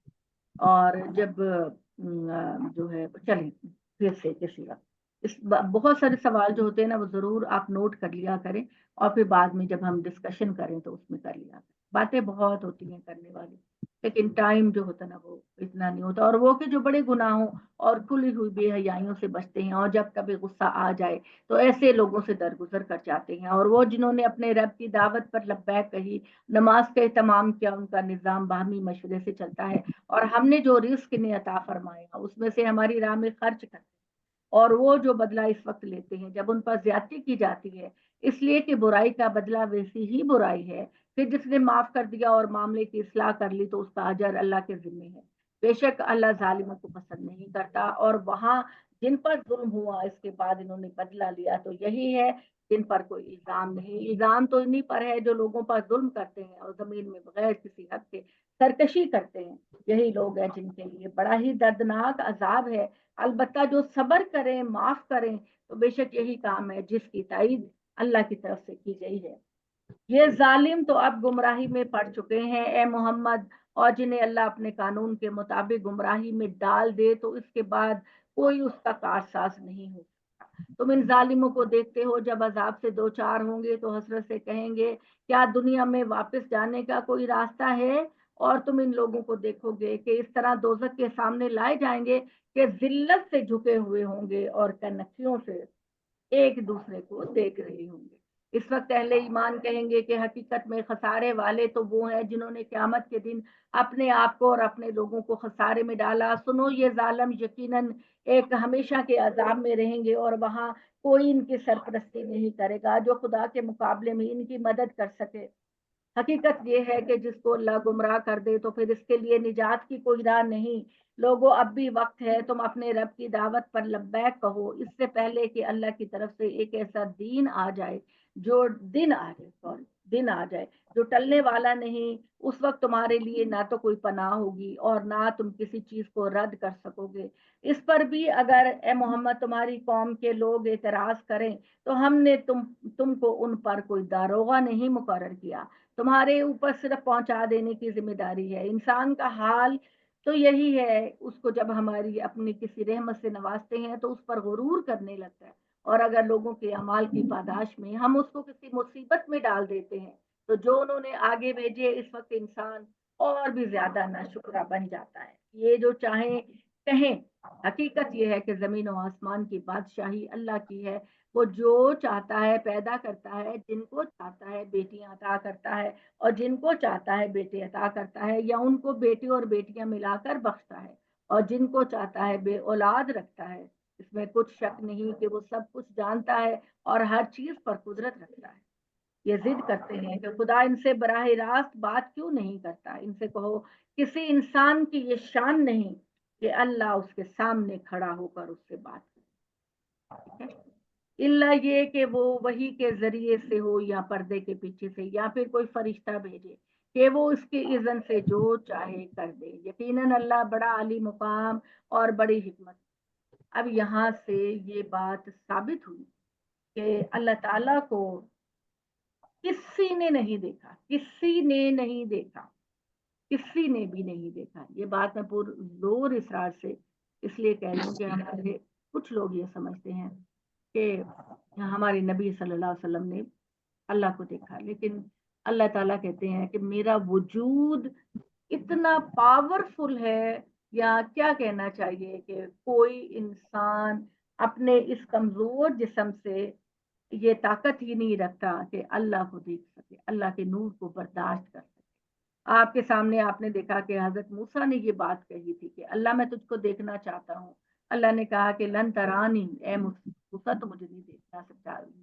اور جب جو ہے چلیں پھر سے کسی وقت اس بہت سارے سوال جو ہوتے ہیں نا وہ ضرور آپ نوٹ کر لیا کریں، اور پھر بعد میں جب ہم ڈسکشن کریں تو اس میں کر لیا کریں۔ باتیں بہت ہوتی ہیں کرنے والی، لیکن ٹائم جو ہوتا ہے نا وہ اتنا نہیں ہوتا، اور وہ کہ جو بڑے گناہوں اور کھلی ہوئی بے حیائیوں سے بچتے ہیں اور جب کبھی غصہ آ جائے تو ایسے لوگوں سے درگزر کر جاتے ہیں، اور وہ جنہوں نے اپنے رب کی دعوت پر لبیک کہی، نماز کا اہتمام کیا، ان کا نظام باہمی مشورے سے چلتا ہے، اور ہم نے جو رزق انہیں عطا فرمایا اس میں سے ہماری راہ میں خرچ کرتے ہیں، اور وہ جو بدلہ اس وقت لیتے ہیں جب ان پر زیادتی کی جاتی ہے، اس لیے کہ برائی کا بدلہ ویسی ہی برائی ہے، پھر جس نے معاف کر دیا اور معاملے کی اصلاح کر لی تو اس کا اجر اللہ کے ذمہ ہے۔ بے شک اللہ ظالموں کو پسند نہیں کرتا، اور وہاں جن پر ظلم ہوا اس کے بعد انہوں نے بدلہ لیا تو یہی ہے جن پر کوئی الزام نہیں۔ الزام تو انہی پر ہے جو لوگوں پر ظلم کرتے ہیں اور زمین میں بغیر کسی حق کے سرکشی کرتے ہیں، یہی لوگ ہیں جن کے لیے بڑا ہی دردناک عذاب ہے۔ البتہ جو صبر کریں، معاف کریں، تو بے شک یہی کام ہے جس کی تائید اللہ کی طرف سے کی گئی ہے۔ یہ ظالم تو اب گمراہی میں پڑ چکے ہیں اے محمد، اور جنہیں اللہ اپنے قانون کے مطابق گمراہی میں ڈال دے تو اس کے بعد کوئی اس کا کارساز نہیں ہو سکتا۔ تم ان ظالموں کو دیکھتے ہو جب عذاب سے دو چار ہوں گے تو حسرت سے کہیں گے کیا دنیا میں واپس جانے کا کوئی راستہ ہے؟ اور تم ان لوگوں کو دیکھو گے کہ اس طرح دوزخ کے سامنے لائے جائیں گے کہ ذلت سے جھکے ہوئے ہوں گے اور کنکھیوں سے ایک دوسرے کو دیکھ رہے ہوں گے۔ اس وقت اہل ایمان کہیں گے کہ حقیقت میں خسارے والے تو وہ ہیں جنہوں نے قیامت کے دن اپنے آپ کو اور اپنے لوگوں کو خسارے میں ڈالا۔ سنو یہ ظالم یقیناً ایک ہمیشہ کے عذاب میں رہیں گے اور وہاں کوئی ان کی سرپرستی نہیں کرے گا جو خدا کے مقابلے میں ان کی مدد کر سکے۔ حقیقت یہ ہے کہ جس کو اللہ گمراہ کر دے تو پھر اس کے لیے نجات کی کوئی راہ نہیں۔ لوگوں اب بھی وقت ہے، تم اپنے رب کی دعوت پر لبیک کہو اس سے پہلے کہ اللہ کی طرف سے ایک ایسا دن آ جائے جو ٹلنے والا نہیں۔ اس وقت تمہارے لیے نہ تو کوئی پناہ ہوگی اور نہ تم کسی چیز کو رد کر سکو گے۔ اس پر بھی اگر اے محمد تمہاری قوم کے لوگ اعتراض کریں تو ہم نے تم کو ان پر کوئی داروغہ نہیں مقرر کیا، تمہارے اوپر صرف پہنچا دینے کی ذمہ داری ہے۔ انسان کا حال تو یہی ہے، اس کو جب ہماری اپنی کسی رحمت سے نوازتے ہیں تو اس پر غرور کرنے لگتا ہے، اور اگر لوگوں کے اعمال کی پاداش میں ہم اس کو کسی مصیبت میں ڈال دیتے ہیں تو جو انہوں نے آگے بھیجے اس وقت انسان اور بھی زیادہ ناشکرا بن جاتا ہے۔ یہ جو چاہیں کہیں، حقیقت یہ ہے کہ زمین و آسمان کی بادشاہی اللہ کی ہے، وہ جو چاہتا ہے پیدا کرتا ہے، جن کو چاہتا ہے بیٹیاں عطا کرتا ہے اور جن کو چاہتا ہے بیٹے عطا کرتا ہے، یا ان کو بیٹے اور بیٹیاں ملا کر بخشتا ہے، اور جن کو چاہتا ہے بے اولاد رکھتا ہے۔ اس میں کچھ شک نہیں کہ وہ سب کچھ جانتا ہے اور ہر چیز پر قدرت رکھتا ہے۔ یہ ضد کرتے ہیں کہ خدا ان سے براہ راست بات کیوں نہیں کرتا۔ ان سے کہو کسی انسان کی یہ شان نہیں کہ اللہ اس کے سامنے کھڑا ہو کر اس سے بات کرے، اللہ یہ کہ وہ وحی کے ذریعے سے ہو یا پردے کے پیچھے سے یا پھر کوئی فرشتہ بھیجے کہ وہ اس کے اذن سے جو چاہے کر دے۔ یقیناً اللہ بڑا عالی مقام اور بڑی حکمت۔ اب یہاں سے یہ بات ثابت ہوئی کہ اللہ تعالیٰ کو کسی نے نہیں دیکھا، کسی نے نہیں دیکھا، کسی نے بھی نہیں دیکھا۔ یہ بات میں پر زور اصرار سے اس لیے کہہ رہی ہوں کہ ہمارے کچھ لوگ یہ سمجھتے ہیں کہ ہمارے نبی صلی اللہ علیہ وسلم نے اللہ کو دیکھا، لیکن اللہ تعالیٰ کہتے ہیں کہ میرا وجود اتنا پاورفل ہے، یا کیا کہنا چاہیے کہ کوئی انسان اپنے اس کمزور جسم سے یہ طاقت ہی نہیں رکھتا کہ اللہ کو دیکھ سکے، اللہ کے نور کو برداشت کر سکے۔ آپ کے سامنے آپ نے دیکھا کہ حضرت موسیٰ نے یہ بات کہی تھی کہ اللہ میں تجھ کو دیکھنا چاہتا ہوں۔ اللہ نے کہا کہ لن ترانی، اے موسیٰ تو مجھے نہیں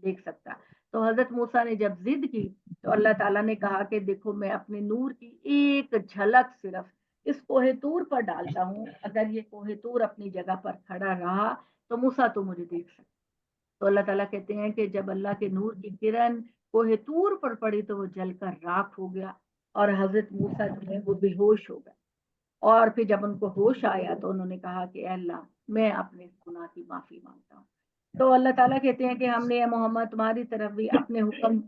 دیکھ سکتا۔ تو حضرت موسیٰ نے جب ضد کی تو اللہ تعالیٰ نے کہا کہ دیکھو میں اپنے نور کی ایک جھلک صرف اس کوہ طور پر ڈالتا ہوں، اگر یہ کوہ طور اپنی جگہ پر کھڑا رہا تو موسیٰ تو مجھے دیکھ سکتا۔ تو اللہ تعالیٰ کہتے ہیں کہ جب اللہ کے نور کی کرن کوہ طور پر پڑی تو وہ جل کر راکھ ہو گیا اور حضرت موسیٰ جو ہے وہ بے ہوش ہو گئے۔ اور پھر جب ان کو ہوش آیا تو انہوں نے کہا کہ اے اللہ میں اپنے گناہ کی معافی مانگتا ہوں۔ تو اللہ تعالیٰ کہتے ہیں کہ ہم نے محمد تمہاری طرف بھی اپنے حکم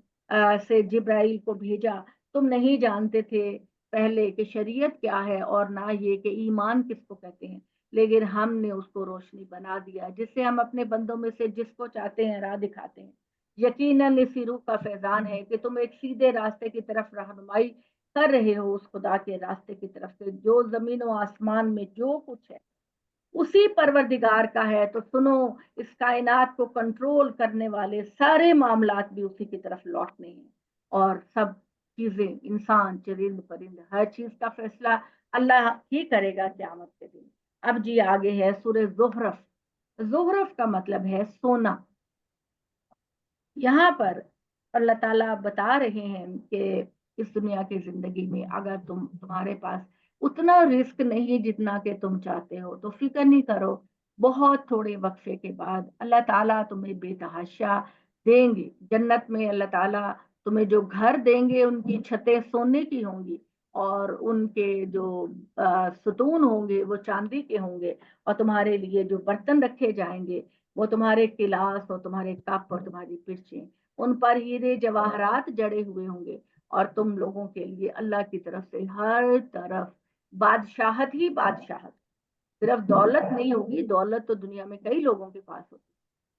سے جبرائیل کو بھیجا، تم نہیں جانتے تھے پہلے کہ شریعت کیا ہے اور نہ یہ کہ ایمان کس کو کہتے ہیں، لیکن ہم نے اس کو روشنی بنا دیا جس سے ہم اپنے بندوں میں سے جس کو چاہتے ہیں راہ دکھاتے ہیں۔ یقیناً اسی روح کا فیضان ہے کہ تم ایک سیدھے راستے کی طرف رہنمائی کر رہے ہو، اس خدا کے راستے کی طرف سے جو زمین و آسمان میں جو کچھ ہے اسی پروردگار کا ہے۔ تو سنو، اس کائنات کو کنٹرول کرنے والے سارے معاملات بھی اسی کی طرف لوٹنے ہیں، اور سب چیزیں، انسان، چرند پرند، ہر چیز کا فیصلہ اللہ ہی کرے گا قیامت کے دن۔ اب جی آگے ہے سورہ زخرف۔ زخرف کا مطلب ہے سونا۔ یہاں پر اللہ تعالیٰ بتا رہے ہیں کہ اس دنیا کی زندگی میں اگر تمہارے پاس اتنا رزق نہیں جتنا کہ تم چاہتے ہو تو فکر نہیں کرو، بہت تھوڑے وقفے کے بعد اللہ تعالیٰ تمہیں بے تحاشا دیں گے۔ جنت میں اللہ تعالیٰ تمہیں جو گھر دیں گے ان کی چھتیں سونے کی ہوں گی، اور ان کے جو ستون ہوں گے وہ چاندی کے ہوں گے، اور تمہارے لیے جو برتن رکھے جائیں گے وہ تمہارے گلاس اور تمہارے کپ اور تمہاری پرچیں، ان پر ہیرے جواہرات جڑے ہوئے ہوں گے، اور تم لوگوں کے لیے اللہ کی طرف سے ہر طرف بادشاہت ہی بادشاہت۔ صرف دولت نہیں ہوگی، دولت تو دنیا میں کئی لوگوں کے پاس ہوتی،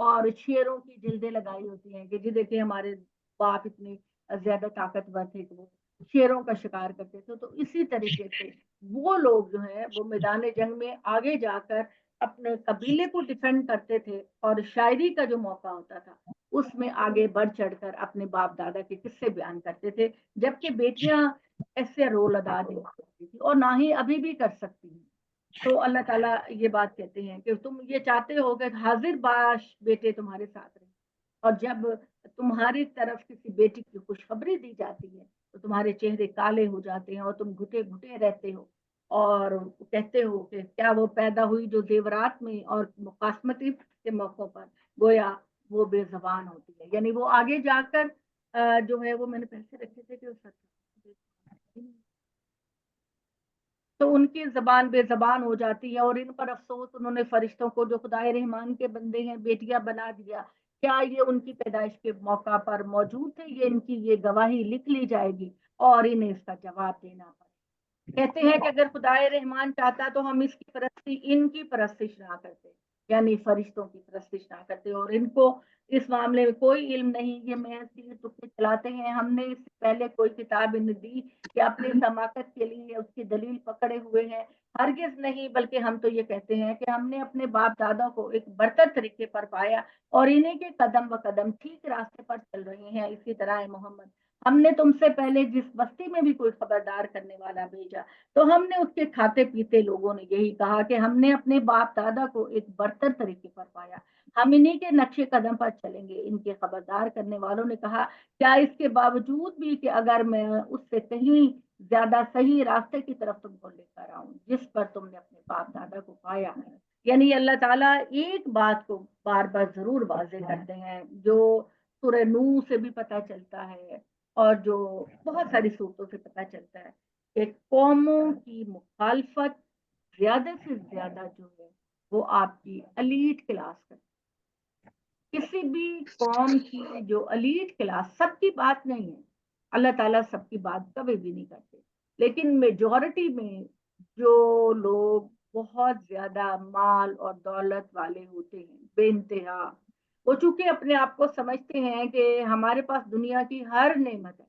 اور شیروں کی جلدیں لگائی ہوتی ہیں کہ جی دیکھیں ہمارے باپ اتنے زیادہ طاقتور تھے کہ وہ شیروں کا شکار کرتے تھے. تو اسی طریقے سے وہ لوگ جو ہیں وہ میدان جنگ میں آگے جا کر اپنے قبیلے کو ڈیفینڈ کرتے تھے, اور شاعری کا جو موقع ہوتا تھا اس میں آگے بڑھ چڑھ کر اپنے باپ دادا کے قصے بیان کرتے تھے, جبکہ بیٹیاں ایسے رول ادا نہیں کرتی تھی اور نہ ہی ابھی بھی کر سکتی ہیں. تو اللہ تعالیٰ یہ بات کہتے ہیں کہ تم یہ چاہتے ہو کہ حاضر باش بیٹے تمہارے ساتھ رہیں, اور جب تمہاری طرف کسی بیٹی کی خوشخبری دی جاتی ہے تو تمہارے چہرے کالے ہو جاتے ہیں اور تم گھٹے گھٹے رہتے ہو, اور کہتے ہو کہ کیا وہ پیدا ہوئی جو زیورات میں اور مقاسمتی کے موقعوں پر گویا وہ بے زبان ہوتی ہے. یعنی وہ آگے جا کر جو ہے وہ میں نے پیسے رکھے تھے کہ تو ان کی زبان بے زبان ہو جاتی ہے, اور ان پر افسوس انہوں نے فرشتوں کو جو خدائے رحمان کے بندے ہیں بیٹیاں بنا دیا. کیا یہ ان کی پیدائش کے موقع پر موجود تھے؟ یہ ان کی یہ گواہی لکھ لی جائے گی اور انہیں اس کا جواب دینا پڑے. کہتے ہیں کہ اگر خدائے رحمان چاہتا تو ہم اس کی پرستی ان کی پرستش نہ کرتے, یعنی فرشتوں کی پرستش نہ کرتے, اور ان کو اس معاملے میں کوئی علم نہیں, یہ محض تکے چلاتے ہیں. ہم نے اس سے پہلے کوئی کتاب انہیں دی کہ اپنی سماقت کے لیے اس کی دلیل پکڑے ہوئے ہیں؟ ہرگز نہیں, بلکہ ہم تو یہ کہتے ہیں کہ ہم نے اپنے باپ دادا کو ایک برتر طریقے پر پایا اور انہیں کے قدم قدم ٹھیک راستے پر چل رہے ہیں. اسی طرح محمد, ہم نے تم سے پہلے جس بستی میں بھی کوئی خبردار کرنے والا بھیجا تو ہم نے اس کے کھاتے پیتے لوگوں نے یہی کہا کہ ہم نے اپنے باپ دادا کو ایک برتر طریقے پر پایا, ہم انہی کے نقشے قدم پر چلیں گے. ان کے خبردار کرنے والوں نے کہا کیا اس کے باوجود بھی کہ اگر میں اس سے کہیں زیادہ صحیح راستے کی طرف تم کو لے کر آؤں جس پر تم نے اپنے باپ دادا کو پایا. یعنی اللہ تعالیٰ ایک بات کو بار بار ضرور واضح کرتے ہیں جو سورہ نوح سے بھی پتہ چلتا ہے اور جو بہت ساری صورتوں سے پتہ چلتا ہے کہ قوموں کی مخالفت زیادہ سے زیادہ جو ہے وہ آپ کی ایلیٹ کلاس کرتی ہے. کسی بھی قوم کی جو ایلیٹ کلاس, سب کی بات نہیں ہے, اللہ تعالیٰ سب کی بات کبھی بھی نہیں کرتے, لیکن میجورٹی میں جو لوگ بہت زیادہ مال اور دولت والے ہوتے ہیں بے انتہا, وہ چونکہ اپنے آپ کو سمجھتے ہیں کہ ہمارے پاس دنیا کی ہر نعمت ہے,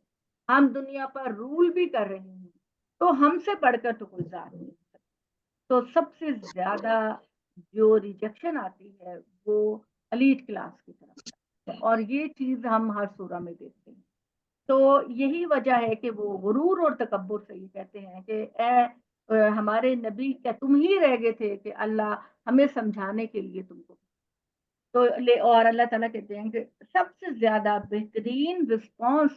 ہم دنیا پر رول بھی کر رہے ہیں, تو ہم سے بڑھ کر تو کوئی ذات نہیں. تو سب سے زیادہ جو ریجیکشن آتی ہے وہ ایلیٹ کلاس کی طرف, اور یہ چیز ہم ہر سورہ میں دیکھتے ہیں. تو یہی وجہ ہے کہ وہ غرور اور تکبر سے یہ کہتے ہیں کہ اے ہمارے نبی, کیا تم ہی رہ گئے تھے کہ اللہ ہمیں سمجھانے کے لیے تم کو. تو اور اللہ تعالیٰ کہتے ہیں کہ سب سے زیادہ بہترین رسپانس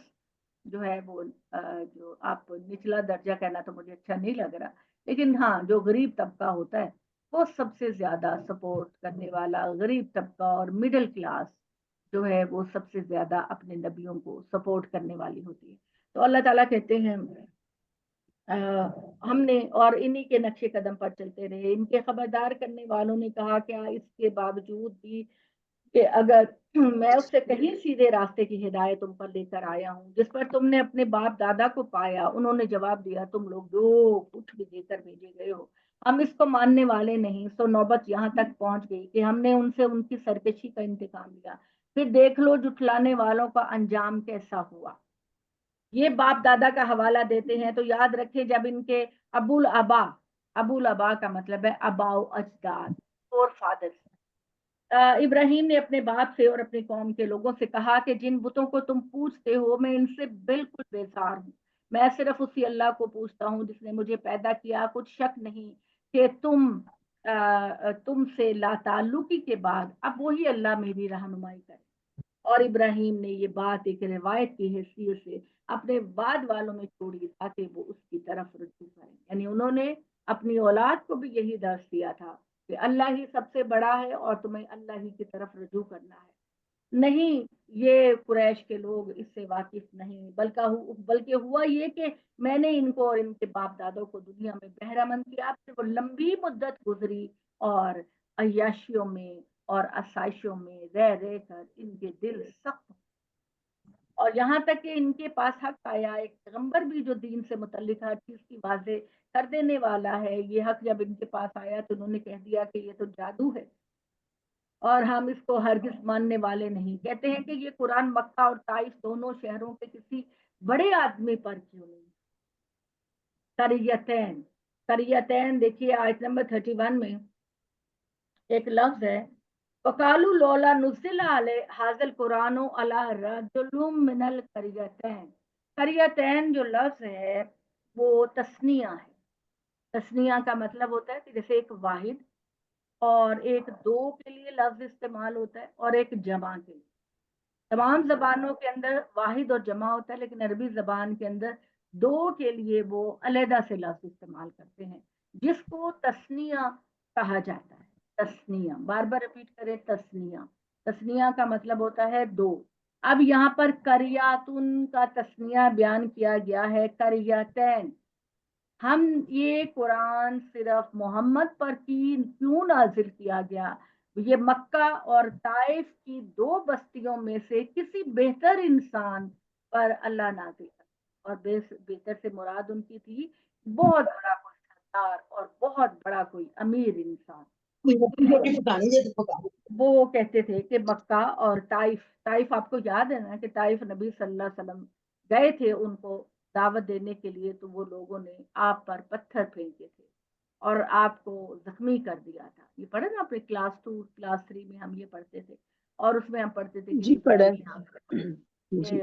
جو ہے وہ جو آپ نچلا درجہ کہنا تو مجھے اچھا نہیں لگ رہا, لیکن ہاں جو غریب طبقہ ہوتا ہے وہ سب سے زیادہ سپورٹ کرنے والا, غریب طبقہ اور مڈل کلاس جو ہے وہ سب سے زیادہ اپنے نبیوں کو سپورٹ کرنے والی ہوتی ہے. تو اللہ تعالیٰ کہتے ہیں ہم نے اور انہی کے نقشے قدم پر چلتے رہے. ان کے خبردار کرنے والوں نے کہا کیا اس کے باوجود بھی کہ اگر میں اس سے کہیں سیدھے راستے کی ہدایت تم پر لے کر آیا ہوں جس پر تم نے اپنے باپ دادا کو پایا. انہوں نے جواب دیا تم لوگ جو کچھ بھی دے کر بھیجے گئے ہو ہم اس کو ماننے والے نہیں. سو نوبت یہاں تک پہنچ گئی کہ ہم نے ان سے ان کی سرکشی کا انتقام لیا. پھر دیکھ لو جھٹلانے والوں کا انجام کیسا ہوا. یہ باپ دادا کا حوالہ دیتے ہیں تو یاد رکھیں جب ان کے ابو الابا کا مطلب ہے اباؤ اجداد, فور فادرز. ابراہیم نے اپنے باپ سے اور اپنی قوم کے لوگوں سے کہا کہ جن بتوں کو تم پوجتے ہو میں ان سے بالکل بیزار ہوں, میں صرف اسی اللہ کو پوجتا ہوں جس نے مجھے پیدا کیا. کچھ شک نہیں کہ تم سے لا تعلقی کے بعد اب وہی اللہ میری رہنمائی کرے. اور ابراہیم نے یہ بات ایک روایت کی حیثیت سے اپنے بعد والوں میں چھوڑی تاکہ وہ اس کی طرف رجوع کریں. یعنی انہوں نے اپنی اولاد کو بھی یہی درس دیا تھا کہ اللہ ہی سب سے بڑا ہے اور تمہیں اللہ ہی کی طرف رجوع کرنا ہے. نہیں, یہ قریش کے لوگ اس سے واقف نہیں, بلکہ ہوا یہ کہ میں نے ان کو اور ان کے باپ دادوں کو دنیا میں بہرہ مند کیا. پھر وہ لمبی مدت گزری اور عیاشیوں میں اور آسائشوں میں رہ کر ان کے دل سخت, اور یہاں تک کہ ان کے پاس حق آیا. ایک پیغمبر بھی جو دین سے متعلق ہر چیز کی واضح کر دینے والا ہے, یہ حق جب ان کے پاس آیا تو انہوں نے کہہ دیا کہ یہ تو جادو ہے اور ہم اس کو ہرگز ماننے والے نہیں. کہتے ہیں کہ یہ قرآن مکہ اور طائف دونوں شہروں کے کسی بڑے آدمی پر کیوں نہیں. قریتین، قریتین دیکھیے آیت نمبر 31 میں ایک لفظ ہے وقالوا لولا نزل علی ھذا القرآن علی رجل من القریتین. قریتین جو لفظ ہے وہ تثنیہ ہے. تثنیہ کا مطلب ہوتا ہے کہ جیسے ایک واحد اور ایک دو کے لیے لفظ استعمال ہوتا ہے اور ایک جمع کے لیے. تمام زبانوں کے اندر واحد اور جمع ہوتا ہے لیکن عربی زبان کے اندر دو کے لیے وہ علیحدہ سے لفظ استعمال کرتے ہیں جس کو تثنیہ کہا جاتا ہے. تثنیہ بار بار ریپیٹ کریں. تثنیہ، تثنیہ کا مطلب ہوتا ہے دو. اب یہاں پر کریاتن کا تثنیہ بیان کیا گیا ہے کریتین. ہم یہ قرآن صرف محمد پر کیوں نازل کیا گیا؟ یہ مکہ اور طائف کی دو بستیوں میں سے کسی بہتر انسان پر اللہ نازل کرتا. اور بہتر سے مراد ان کی تھی بہت بڑا کوئی سردار اور بہت بڑا کوئی امیر انسان. وہ کہتے تھے کہ مکہ اور طائف آپ کو یاد ہے نا کہ طائف نبی صلی اللہ علیہ وسلم گئے تھے ان کو دعوت دینے کے لیے تو وہ لوگوں نے آپ پر پتھر پھینکے تھے اور آپ کو زخمی کر دیا تھا. یہ پڑھا نا اپنے کلاس 2 کلاس 3 میں ہم یہ پڑھتے تھے اور اس میں ہم پڑھتے تھے جی پڑھا کہ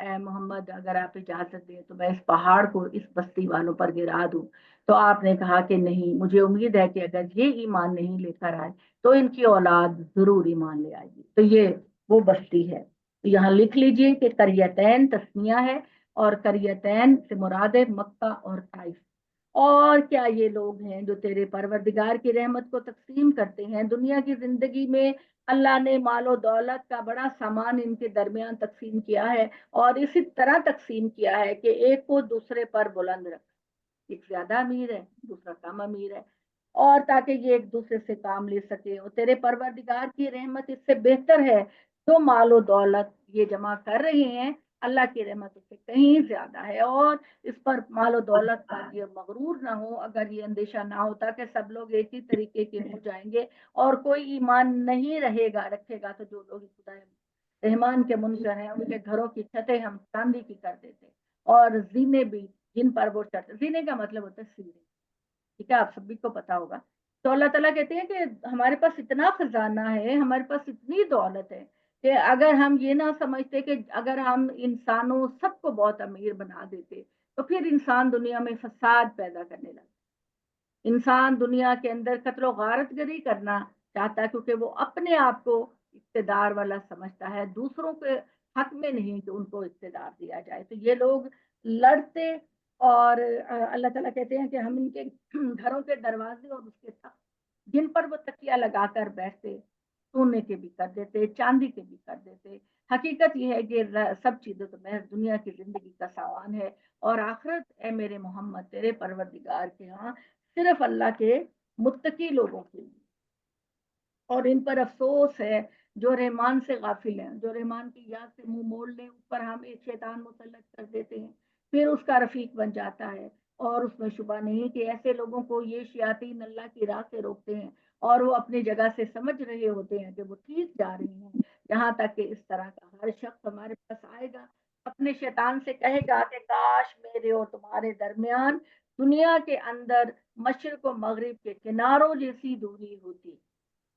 اے محمد اگر آپ اجازت دیں تو میں اس پہاڑ کو اس بستی والوں پر گرا دوں. تو آپ نے کہا کہ نہیں، مجھے امید ہے کہ اگر یہ ایمان نہیں لے کر آئے تو ان کی اولاد ضرور ایمان لے آئے گی. تو یہ وہ بستی ہے. یہاں لکھ لیجئے کہ قریتین تثنیہ ہے اور قریتین سے مراد ہے مکہ اور طائف. اور کیا یہ لوگ ہیں جو تیرے پروردگار کی رحمت کو تقسیم کرتے ہیں؟ دنیا کی زندگی میں اللہ نے مال و دولت کا بڑا سامان ان کے درمیان تقسیم کیا ہے اور اسی طرح تقسیم کیا ہے کہ ایک کو دوسرے پر بلند رکھ. ایک زیادہ امیر ہے دوسرا کم امیر ہے اور تاکہ یہ ایک دوسرے سے کام لے سکے. اور تیرے پروردگار کی رحمت اس سے بہتر ہے. جو مال و دولت یہ جمع کر رہے ہیں اللہ کی رحمت اس سے کہیں زیادہ ہے. اور اس پر مال و دولت پر یہ مغرور نہ ہو. اگر یہ اندیشہ نہ ہوتا کہ سب لوگ ایک ہی طریقے کے ہو جائیں گے اور کوئی ایمان نہیں رکھے گا تو جو لوگ خدا رحمان کے منکر ہیں ان کے گھروں کی چھتیں ہم چاندی کی کر دیتے اور زینے بھی جن پر وہ چڑھتے. زینے کا مطلب ہوتا ہے سینے. ٹھیک ہے، آپ سبھی کو پتا ہوگا. تو اللہ تعالیٰ کہتے ہیں کہ ہمارے پاس اتنا خزانہ ہے، ہمارے پاس اتنی دولت ہے کہ اگر ہم یہ نہ سمجھتے کہ اگر ہم انسانوں سب کو بہت امیر بنا دیتے تو پھر انسان دنیا میں فساد پیدا کرنے لگتا. انسان دنیا کے اندر قتل و غارت گری کرنا چاہتا ہے کیونکہ وہ اپنے آپ کو اقتدار والا سمجھتا ہے، دوسروں کے حق میں نہیں کہ ان کو اقتدار دیا جائے. تو یہ لوگ لڑتے اور اللہ تعالیٰ کہتے ہیں کہ ہم ان کے گھروں کے دروازے اور اس کے تخت جن پر وہ تکیہ لگا کر بیٹھتے سونے کے بھی کر دیتے چاندی کے بھی کر دیتے. حقیقت یہ ہے کہ سب چیزیں تو محض دنیا کی زندگی کا سامان ہے اور آخرت اے میرے محمد تیرے پروردگار کے ہاں صرف اللہ کے متقی لوگوں کے لیے. اور ان پر افسوس ہے جو رحمان سے غافل ہیں، جو رحمان کی یاد سے منہ موڑ لیں اوپر ہم ایک شیطان مسلط کر دیتے ہیں پھر اس کا رفیق بن جاتا ہے. اور اس میں شبہ نہیں کہ ایسے لوگوں کو یہ شیاطین اللہ کی راہ سے روکتے ہیں اور وہ اپنی جگہ سے سمجھ رہے ہوتے ہیں کہ وہ ٹھیک جا رہے ہیں. یہاں تک کہ اس طرح کا ہر شخص ہمارے پاس آئے گا اپنے شیطان سے کہے گا کہ کاش میرے اور تمہارے درمیان دنیا کے اندر مشرق و مغرب کے کناروں جیسی دوری ہوتی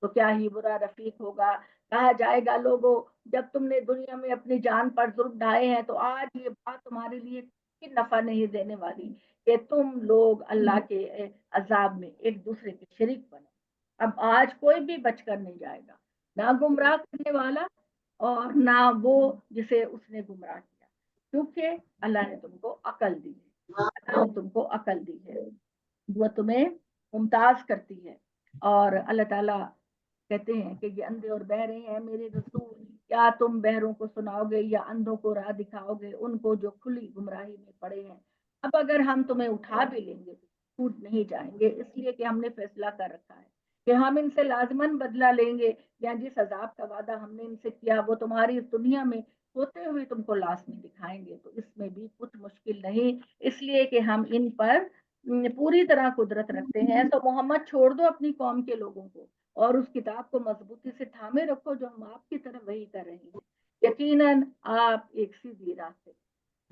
تو کیا ہی برا رفیق ہوگا. کہا جائے گا لوگوں جب تم نے دنیا میں اپنی جان پر ظلم ڈھائے ہیں تو آج یہ بات تمہارے لیے نفع نہیں دینے والی کہ تم لوگ اللہ کے عذاب میں ایک دوسرے کے شریک بنے. اب آج کوئی بھی بچ کر نہیں جائے گا، نہ گمراہ کرنے والا اور نہ وہ جسے اس نے گمراہ کیا، کیونکہ اللہ نے تم کو عقل دی ہے. اللہ نے تم کو عقل دی ہے، وہ تمہیں ممتاز کرتی ہے. اور اللہ تعالیٰ کہتے ہیں کہ یہ اندھے اور بہرے ہیں میرے رسول، کیا تم بہروں کو سناؤ گے یا اندھوں کو راہ دکھاؤ گے ان کو جو کھلی گمراہی میں پڑے ہیں. اب اگر ہم تمہیں اٹھا بھی لیں گے تو ٹوٹ نہیں جائیں گے، اس لیے کہ ہم نے فیصلہ کر رکھا ہے کہ ہم ان سے لازماً بدلہ لیں گے یا جس عذاب کا وعدہ ہم نے ان سے کیا وہ تمہاری اس دنیا میں ہوتے ہوئے تم کو لازمی دکھائیں گے. تو اس میں بھی کچھ مشکل نہیں، اس لیے کہ ہم ان پر پوری طرح قدرت رکھتے ہیں. تو محمد چھوڑ دو اپنی قوم کے لوگوں کو اور اس کتاب کو مضبوطی سے تھامے رکھو جو ہم آپ کی طرف وہی کر رہے ہیں. یقیناً آپ ایک سیدھی راہ سے،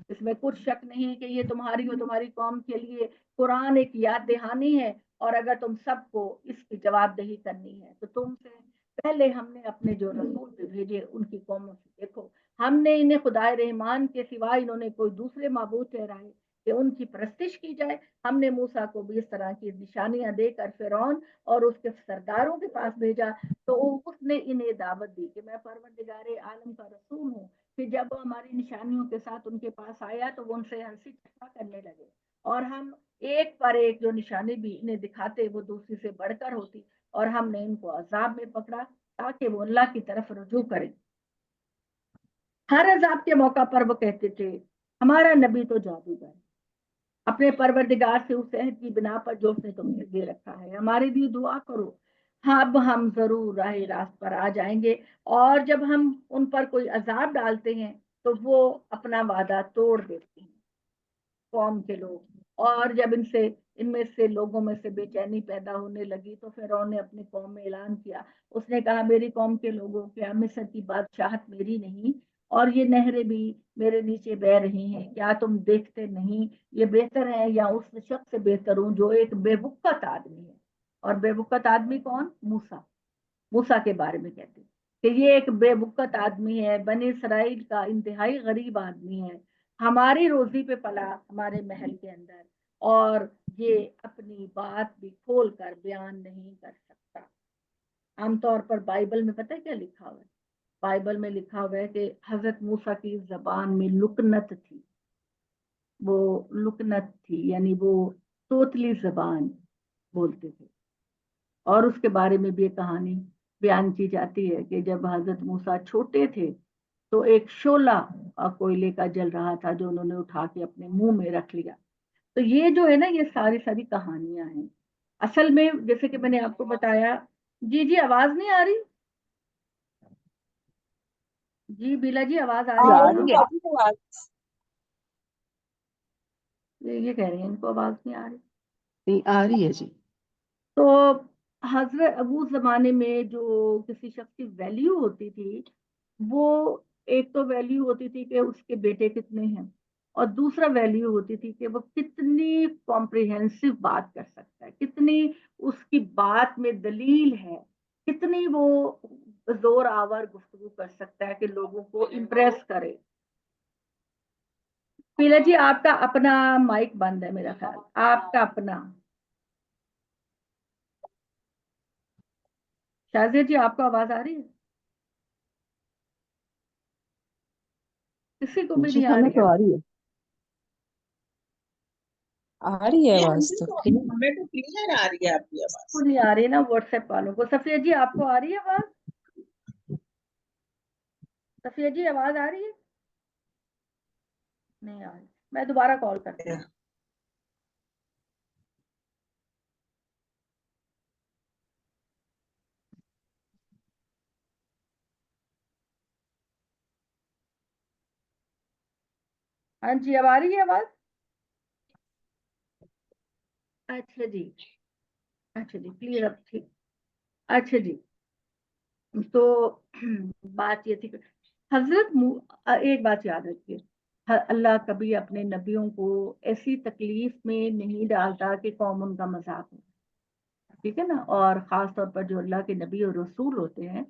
اس میں کچھ شک نہیں کہ یہ تمہاری اور تمہاری قوم کے لیے قرآن ایک یاد دہانی ہے. اور اگر تم سب کو اس کی جواب دہی کرنی ہے تو تم سے پہلے ہم نے اپنے جو رسول بھی بھیجے ان کی قوموں سے دیکھو، ہم نے انہیں خدائے رحمان کے سوا انہوں نے کوئی دوسرے معبود ٹھہرائے کہ ان کی پرستش کی جائے. ہم نے موسیٰ کو بھی اس طرح کی نشانیاں دے کر فرعون اور اس کے سرداروں کے پاس بھیجا تو اس نے انہیں دعوت دی کہ میں پروردگار عالم کا رسول ہوں. پھر جب وہ ہماری نشانیوں کے ساتھ ان کے پاس آیا تو وہ ان سے ہنسی ٹھٹھا کرنے لگے، اور ہم ایک پر ایک جو نشانی بھی انہیں دکھاتے وہ دوسری سے بڑھ کر ہوتی، اور ہم نے ان کو عذاب میں پکڑا تاکہ وہ اللہ کی طرف رجوع کریں. ہر عذاب کے موقع پر وہ کہتے تھے ہمارا نبی تو جادوگر ہے، اپنے پروردگار سے اس عہد کی بنا پر جو اس نے تمہیں دے رکھا ہے ہمارے لیے دعا کرو. ہاں اب ہم ضرور راہ راست پر آ جائیں گے. اور جب ہم ان پر کوئی عذاب ڈالتے ہیں تو وہ اپنا وعدہ توڑ دیتے ہیں قوم کے لوگ. اور جب ان میں سے لوگوں میں سے بے چینی پیدا ہونے لگی تو فرعون نے اپنی قوم میں اعلان کیا. اس نے کہا میری قوم کے لوگوں کیا مصر کی بادشاہت میری نہیں اور یہ نہریں بھی میرے نیچے بہ رہی ہیں؟ کیا تم دیکھتے نہیں یہ بہتر ہے یا اس شخص سے بہتر ہوں جو ایک بے وقت آدمی ہے؟ اور بے وقت آدمی کون؟ موسیٰ کے بارے میں کہتے ہیں کہ یہ ایک بے وقت آدمی ہے، بنی اسرائیل کا انتہائی غریب آدمی ہے، ہماری روزی پہ پلا ہمارے محل کے اندر، اور یہ اپنی بات بھی کھول کر بیان نہیں کر سکتا. عام طور پر بائبل میں پتہ ہے کیا لکھا ہوا ہے؟ بائبل میں لکھا ہوا ہے کہ حضرت موسیٰ کی زبان میں لکنت تھی، وہ لکنت تھی یعنی وہ توتلی زبان بولتے تھے. اور اس کے بارے میں بھی ایک کہانی بیان کی جاتی ہے کہ جب حضرت موسیٰ چھوٹے تھے تو ایک شعلہ کوئلے کا جل رہا تھا جو انہوں نے اٹھا کے اپنے منہ میں رکھ لیا. تو یہ جو ہے نا یہ ساری کہانیاں ہیں اصل میں، جیسے کہ میں نے آپ کو بتایا. جی آواز نہیں آ رہی؟ جی بیلا جی آواز آ رہی ہے؟ یہ کہہ رہے ہیں ان کو آواز نہیں آ رہی. آ رہی ہے جی. تو حضرت ابو زمانے میں جو کسی شخص کی ویلیو ہوتی تھی وہ ایک تو ویلیو ہوتی تھی کہ اس کے بیٹے کتنے ہیں، اور دوسرا ویلیو ہوتی تھی کہ وہ کتنی کمپریہنسو بات کر سکتا ہے، کتنی اس کی بات میں دلیل ہے، کتنی وہ زور آور گفتگو کر سکتا ہے کہ لوگوں کو امپریس کرے. پیلا جی آپ کا اپنا مائک بند ہے میرا خیال، آپ کا اپنا. شازیہ جی آپ کو آواز آ رہی ہے؟ کسی کو بھی نہیں آ ہمیں تو رہی آ رہی ہے. آ رہی ہے آواز تو. ہمیں تو کلیئر آ رہی ہے آپ کی آواز. کو نہیں آ رہی ہے نا واٹس ایپ والوں کو. صفیہ جی آپ کو آ رہی ہے آواز؟ صفیہ جی آواز آ رہی ہے؟ نہیں آ رہی، میں دوبارہ کال کرتی ہوں. ہاں جی اب آ رہی ہے آواز؟ اچھا جی کلیئر اب ٹھیک. اچھا جی تو بات یہ تھی کہ حضرت ایک بات یاد رکھیے، اللہ کبھی اپنے نبیوں کو ایسی تکلیف میں نہیں ڈالتا کہ قوم ان کا مذاق ہو، ٹھیک ہے نا. اور خاص طور پر جو اللہ کے نبی اور رسول ہوتے ہیں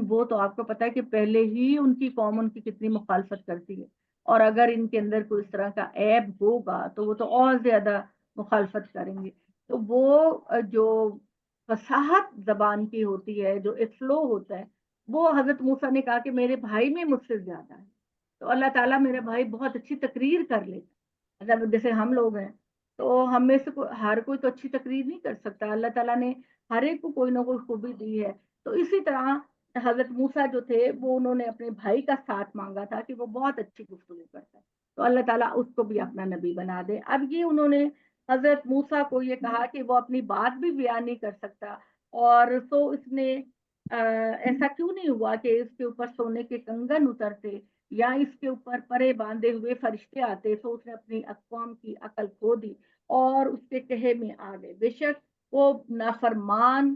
وہ تو آپ کو پتا ہے کہ پہلے ہی ان کی قوم ان کی کتنی مخالفت کرتی ہے، اور اگر ان کے اندر کوئی اس طرح کا عیب ہوگا تو وہ تو اور زیادہ مخالفت کریں گے. تو وہ جو فصاحت زبان کی ہوتی ہے، جو ایک فلو ہوتا ہے، وہ حضرت موسیٰ نے کہا کہ میرے بھائی میں مجھ سے زیادہ ہے. تو اللہ تعالیٰ میرا بھائی بہت اچھی تقریر کر لیتا، مطلب جیسے ہم لوگ ہیں تو ہم میں سے ہر کوئی تو اچھی تقریر نہیں کر سکتا. اللہ تعالیٰ نے ہر ایک کو کوئی نہ کوئی خوبی دی ہے. تو اسی طرح حضرت موسیٰ جو تھے وہ انہوں نے اپنے بھائی کا ساتھ مانگا تھا کہ وہ بہت اچھی گفتگو کرتا ہے، تو اللہ تعالیٰ اس کو بھی اپنا نبی بنا دے. اب یہ انہوں نے حضرت موسیٰ کو یہ کہا کہ وہ اپنی بات بھی بیان نہیں کر سکتا، اور تو اس نے ایسا کیوں نہیں ہوا کہ اس کے اوپر سونے کے کنگن اترتے یا اس کے اوپر پرے باندھے ہوئے فرشتے آتے. تو اس نے اپنی اقوام کی عقل کھو دی اور اس کے کہے میں آ گئے. بے شک وہ نافرمان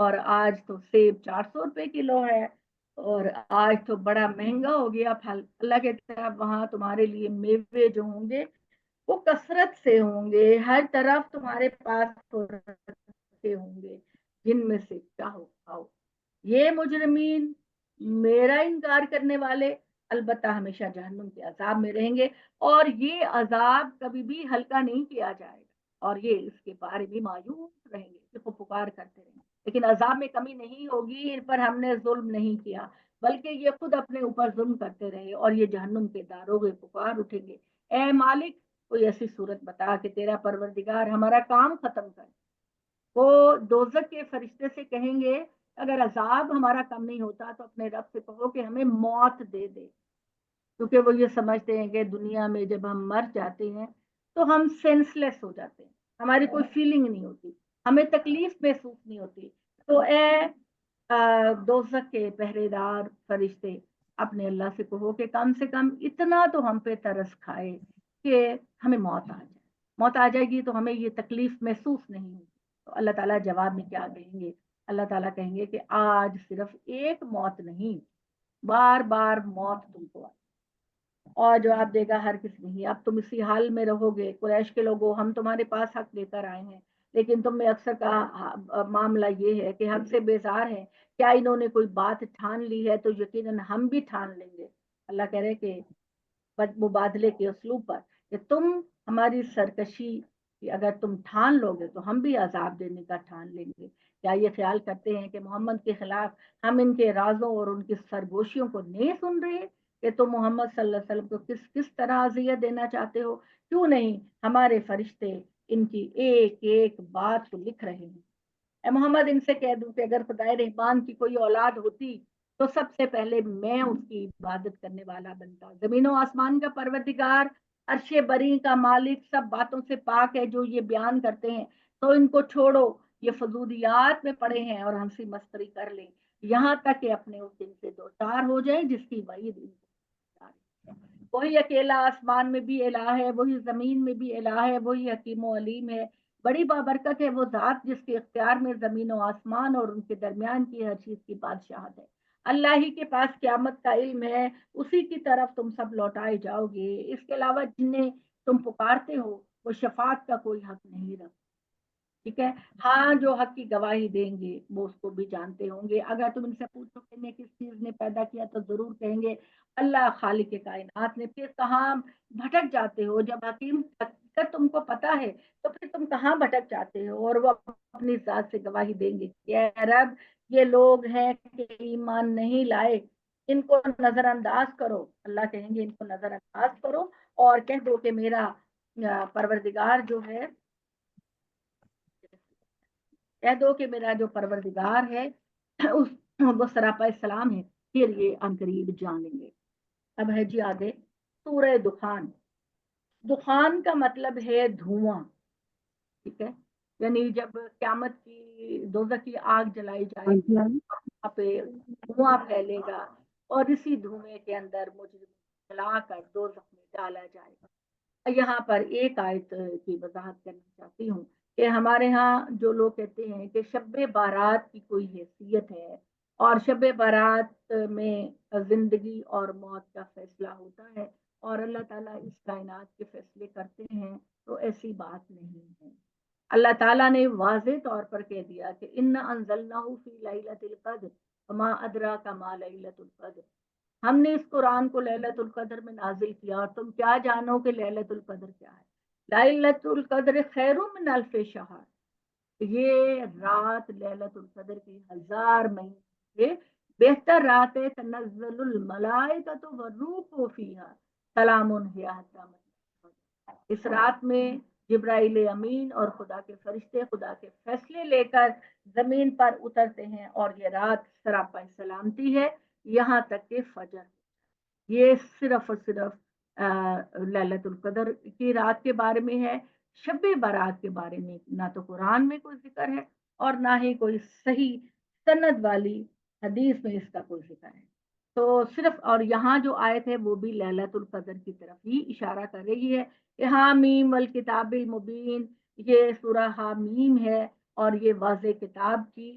اور آج تو سیب 400 روپے کلو ہے، اور آج تو بڑا مہنگا ہو گیا پھل۔ اللہ کے طرف وہاں تمہارے لیے میوے جو ہوں گے وہ کثرت سے ہوں گے، ہر طرف تمہارے پاس ہوں گے، جن میں سے چاہو کھاؤ۔ یہ مجرمین، میرا انکار کرنے والے، البتہ ہمیشہ جہنم کے عذاب میں رہیں گے، اور یہ عذاب کبھی بھی ہلکا نہیں کیا جائے گا، اور یہ اس کے بارے میں مایوس رہیں گے کہ وہ پکار کرتے رہیں گے، لیکن عذاب میں کمی نہیں ہوگی، ان پر ہم نے ظلم نہیں کیا، بلکہ یہ خود اپنے اوپر ظلم کرتے رہے، اور یہ جہنم کے داروغے پکار اٹھیں گے، اے مالک کوئی ایسی صورت بتا کہ تیرا پروردگار ہمارا کام ختم کر۔ وہ دوزخ کے فرشتے سے کہیں گے اگر عذاب ہمارا کم نہیں ہوتا تو اپنے رب سے کہو کہ ہمیں موت دے دے، کیونکہ وہ یہ سمجھتے ہیں کہ دنیا میں جب ہم مر جاتے ہیں تو ہم سینس لیس ہو جاتے ہیں، ہماری کوئی فیلنگ نہیں ہوتی، ہمیں تکلیف محسوس نہیں ہوتی۔ تو اے دوزخ کے پہرے دار فرشتے، اپنے اللہ سے کہو کہ کم سے کم اتنا تو ہم پہ ترس کھائے کہ ہمیں موت آ جائے، موت آ جائے گی تو ہمیں یہ تکلیف محسوس نہیں ہوگی۔ تو اللہ تعالیٰ جواب میں کیا کہیں گے؟ اللہ تعالیٰ کہیں گے کہ آج صرف ایک موت نہیں، بار بار موت تم کو آئے، اور جواب دے گا ہر کسی نہیں، اب تم اسی حال میں رہو گے۔ قریش کے لوگوں، ہم تمہارے پاس حق لے کر آئے ہیں، لیکن تم میں اکثر کا معاملہ یہ ہے کہ حق سے بیزار ہے، کیا انہوں نے کوئی بات ٹھان لی ہے تو یقیناً ہم بھی ٹھان لیں گے۔ اللہ کہہ رہے کہ مبادلے کے اسلوب پر کہ تم ہماری سرکشی کہ اگر تم ٹھان لو گے تو ہم بھی عذاب دینے کا ٹھان لیں گے۔ کیا یہ خیال کرتے ہیں کہ محمد کے خلاف ہم ان کے رازوں اور ان کی سرگوشیوں کو نہیں سن رہے کہ تم محمد صلی اللہ علیہ وسلم کو کس طرح اذیت دینا چاہتے ہو؟ کیوں نہیں ہمارے فرشتے ان کی ایک ایک بات کو لکھ رہے ہیں۔ اے محمد ان سے کہہ دوں کہ اگر خدائے رحمان کی کوئی اولاد ہوتی تو سب سے پہلے میں اس کی عبادت کرنے والا بنتا۔ زمین و آسمان کا پروردگار، عرش بری کا مالک، سب باتوں سے پاک ہے جو یہ بیان کرتے ہیں، تو ان کو چھوڑو، یہ فضولیات میں پڑے ہیں اور ہنسی مستری کر لیں یہاں تک کہ اپنے اس دن سے دوچار ہو جائیں جس کی وعید ان کو۔ وہی اکیلا آسمان میں بھی الہ ہے، وہی زمین میں بھی الہ ہے، وہی حکیم و علیم ہے۔ بڑی بابرکت ہے وہ ذات جس کے اختیار میں زمین و آسمان اور ان کے درمیان کی ہر چیز کی بادشاہت ہے۔ اللہ ہی کے پاس قیامت کا علم ہے، اسی کی طرف تم سب لوٹائے جاؤ گے۔ اس کے علاوہ جنہیں تم پکارتے ہو وہ شفاعت کا کوئی حق نہیں رکھتے، ٹھیک ہے؟ ہاں جو حق کی گواہی دیں گے وہ اس کو بھی جانتے ہوں گے۔ اگر تم ان سے پوچھو کہ انہیں کس چیز نے پیدا کیا تو ضرور کہیں گے اللہ خالق کائنات نے۔ پھر کہاں بھٹک جاتے ہو؟ جب حکیم حقیقت تم کو پتا ہے تو پھر تم کہاں بھٹک جاتے ہو؟ اور وہ اپنی ذات سے گواہی دیں گے کہ اے رب یہ لوگ ہیں کہ ایمان نہیں لائے، ان کو نظر انداز کرو۔ اللہ کہیں گے ان کو نظر انداز کرو اور کہہ دو کہ میرا پروردگار جو ہے، کہہ دو کہ میرا جو پروردگار ہے وہ سراپا سلام ہے، پھر یہ عنقریب جان لیں گے۔ اب ہے جی آگے سورہ دخان۔ دخان کا مطلب ہے دھواں، ٹھیک ہے؟ یعنی جب قیامت کی دوزخ کی آگ جلائی جائے گی وہاں پہ دھواں پھیلے گا، اور اسی دھوئیں کے اندر مجرم جلا کر دوزخ میں ڈالا جائے گا۔ یہاں پر ایک آیت کی وضاحت کرنا چاہتی ہوں کہ ہمارے ہاں جو لوگ کہتے ہیں کہ شب بارات کی کوئی حیثیت ہے اور شب بارات میں زندگی اور موت کا فیصلہ ہوتا ہے اور اللہ تعالیٰ اس کائنات کے فیصلے کرتے ہیں، تو ایسی بات نہیں ہے۔ اللہ تعالیٰ نے واضح طور پر کہہ دیا کہ اِنَّا أَنزَلْنَاهُ فِي لَيْلَةِ الْقَدْرِ وَمَا أَدْرَاكَ مَا لَيْلَةُ الْقَدْرِ۔ ہم نے اس قرآن کو لیلۃ القدر میں نازل کیا، اور تم کیا جانو کہ لیلۃ القدر کیا ہے؟ لیلۃ القدر خیر من الف شہر، یہ رات لیلۃ القدر کی 1000 مہینے سے بہتر رات ہے۔ تنزل الملائکۃ والروح فیہا سلام ہی حتی مطلع۔ اس رات میں جبرائیل امین اور خدا کے فرشتے خدا کے فیصلے لے کر زمین پر اترتے ہیں، اور یہ رات سراپا سلامتی ہے یہاں تک کہ فجر۔ یہ صرف اور صرف لیلۃ القدر کی رات کے بارے میں ہے۔ شب بارات کے بارے میں نہ تو قرآن میں کوئی ذکر ہے اور نہ ہی کوئی صحیح سند والی حدیث میں اس کا کوئی ذکر ہے۔ تو صرف، اور یہاں جو آیت ہے وہ بھی لیلۃ القدر کی طرف ہی اشارہ کر رہی ہے کہ حامیم والکتاب المبین، یہ سورہ حامیم ہے اور یہ واضح کتاب کی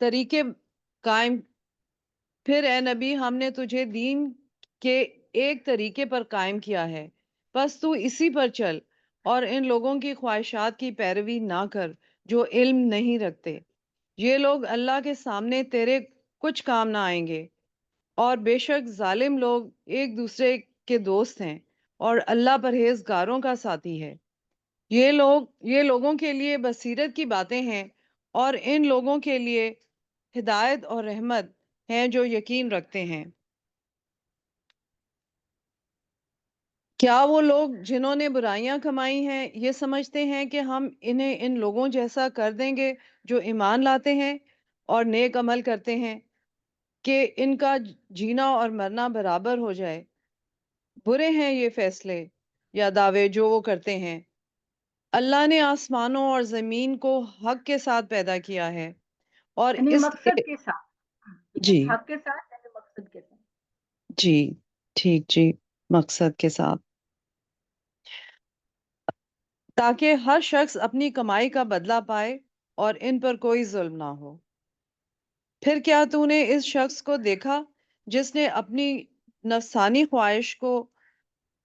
طریقے قائم پھر اے نبی ہم نے تجھے دین کے ایک طریقے پر قائم کیا ہے، بس تو اسی پر چل اور ان لوگوں کی خواہشات کی پیروی نہ کر جو علم نہیں رکھتے۔ یہ لوگ اللہ کے سامنے تیرے کچھ کام نہ آئیں گے، اور بے شک ظالم لوگ ایک دوسرے کے دوست ہیں اور اللہ پرہیزگاروں کا ساتھی ہے۔ یہ لوگوں کے لیے بصیرت کی باتیں ہیں اور ان لوگوں کے لیے ہدایت اور رحمت ہیں جو یقین رکھتے ہیں۔ کیا وہ لوگ جنہوں نے برائیاں کمائی ہیں یہ سمجھتے ہیں کہ ہم انہیں ان لوگوں جیسا کر دیں گے جو ایمان لاتے ہیں اور نیک عمل کرتے ہیں، کہ ان کا جینا اور مرنا برابر ہو جائے؟ برے ہیں یہ فیصلے یا دعوے جو وہ کرتے ہیں۔ اللہ نے آسمانوں اور زمین کو حق کے ساتھ پیدا کیا ہے اور یعنی اس مقصد کے ساتھ، جی حق کے ساتھ یعنی مقصد کے ساتھ۔ جی ٹھیک جی مقصد کے ساتھ، تاکہ ہر شخص اپنی کمائی کا بدلہ پائے اور ان پر کوئی ظلم نہ ہو۔ پھر کیا تو نے اس شخص کو دیکھا جس نے اپنی نفسانی خواہش کو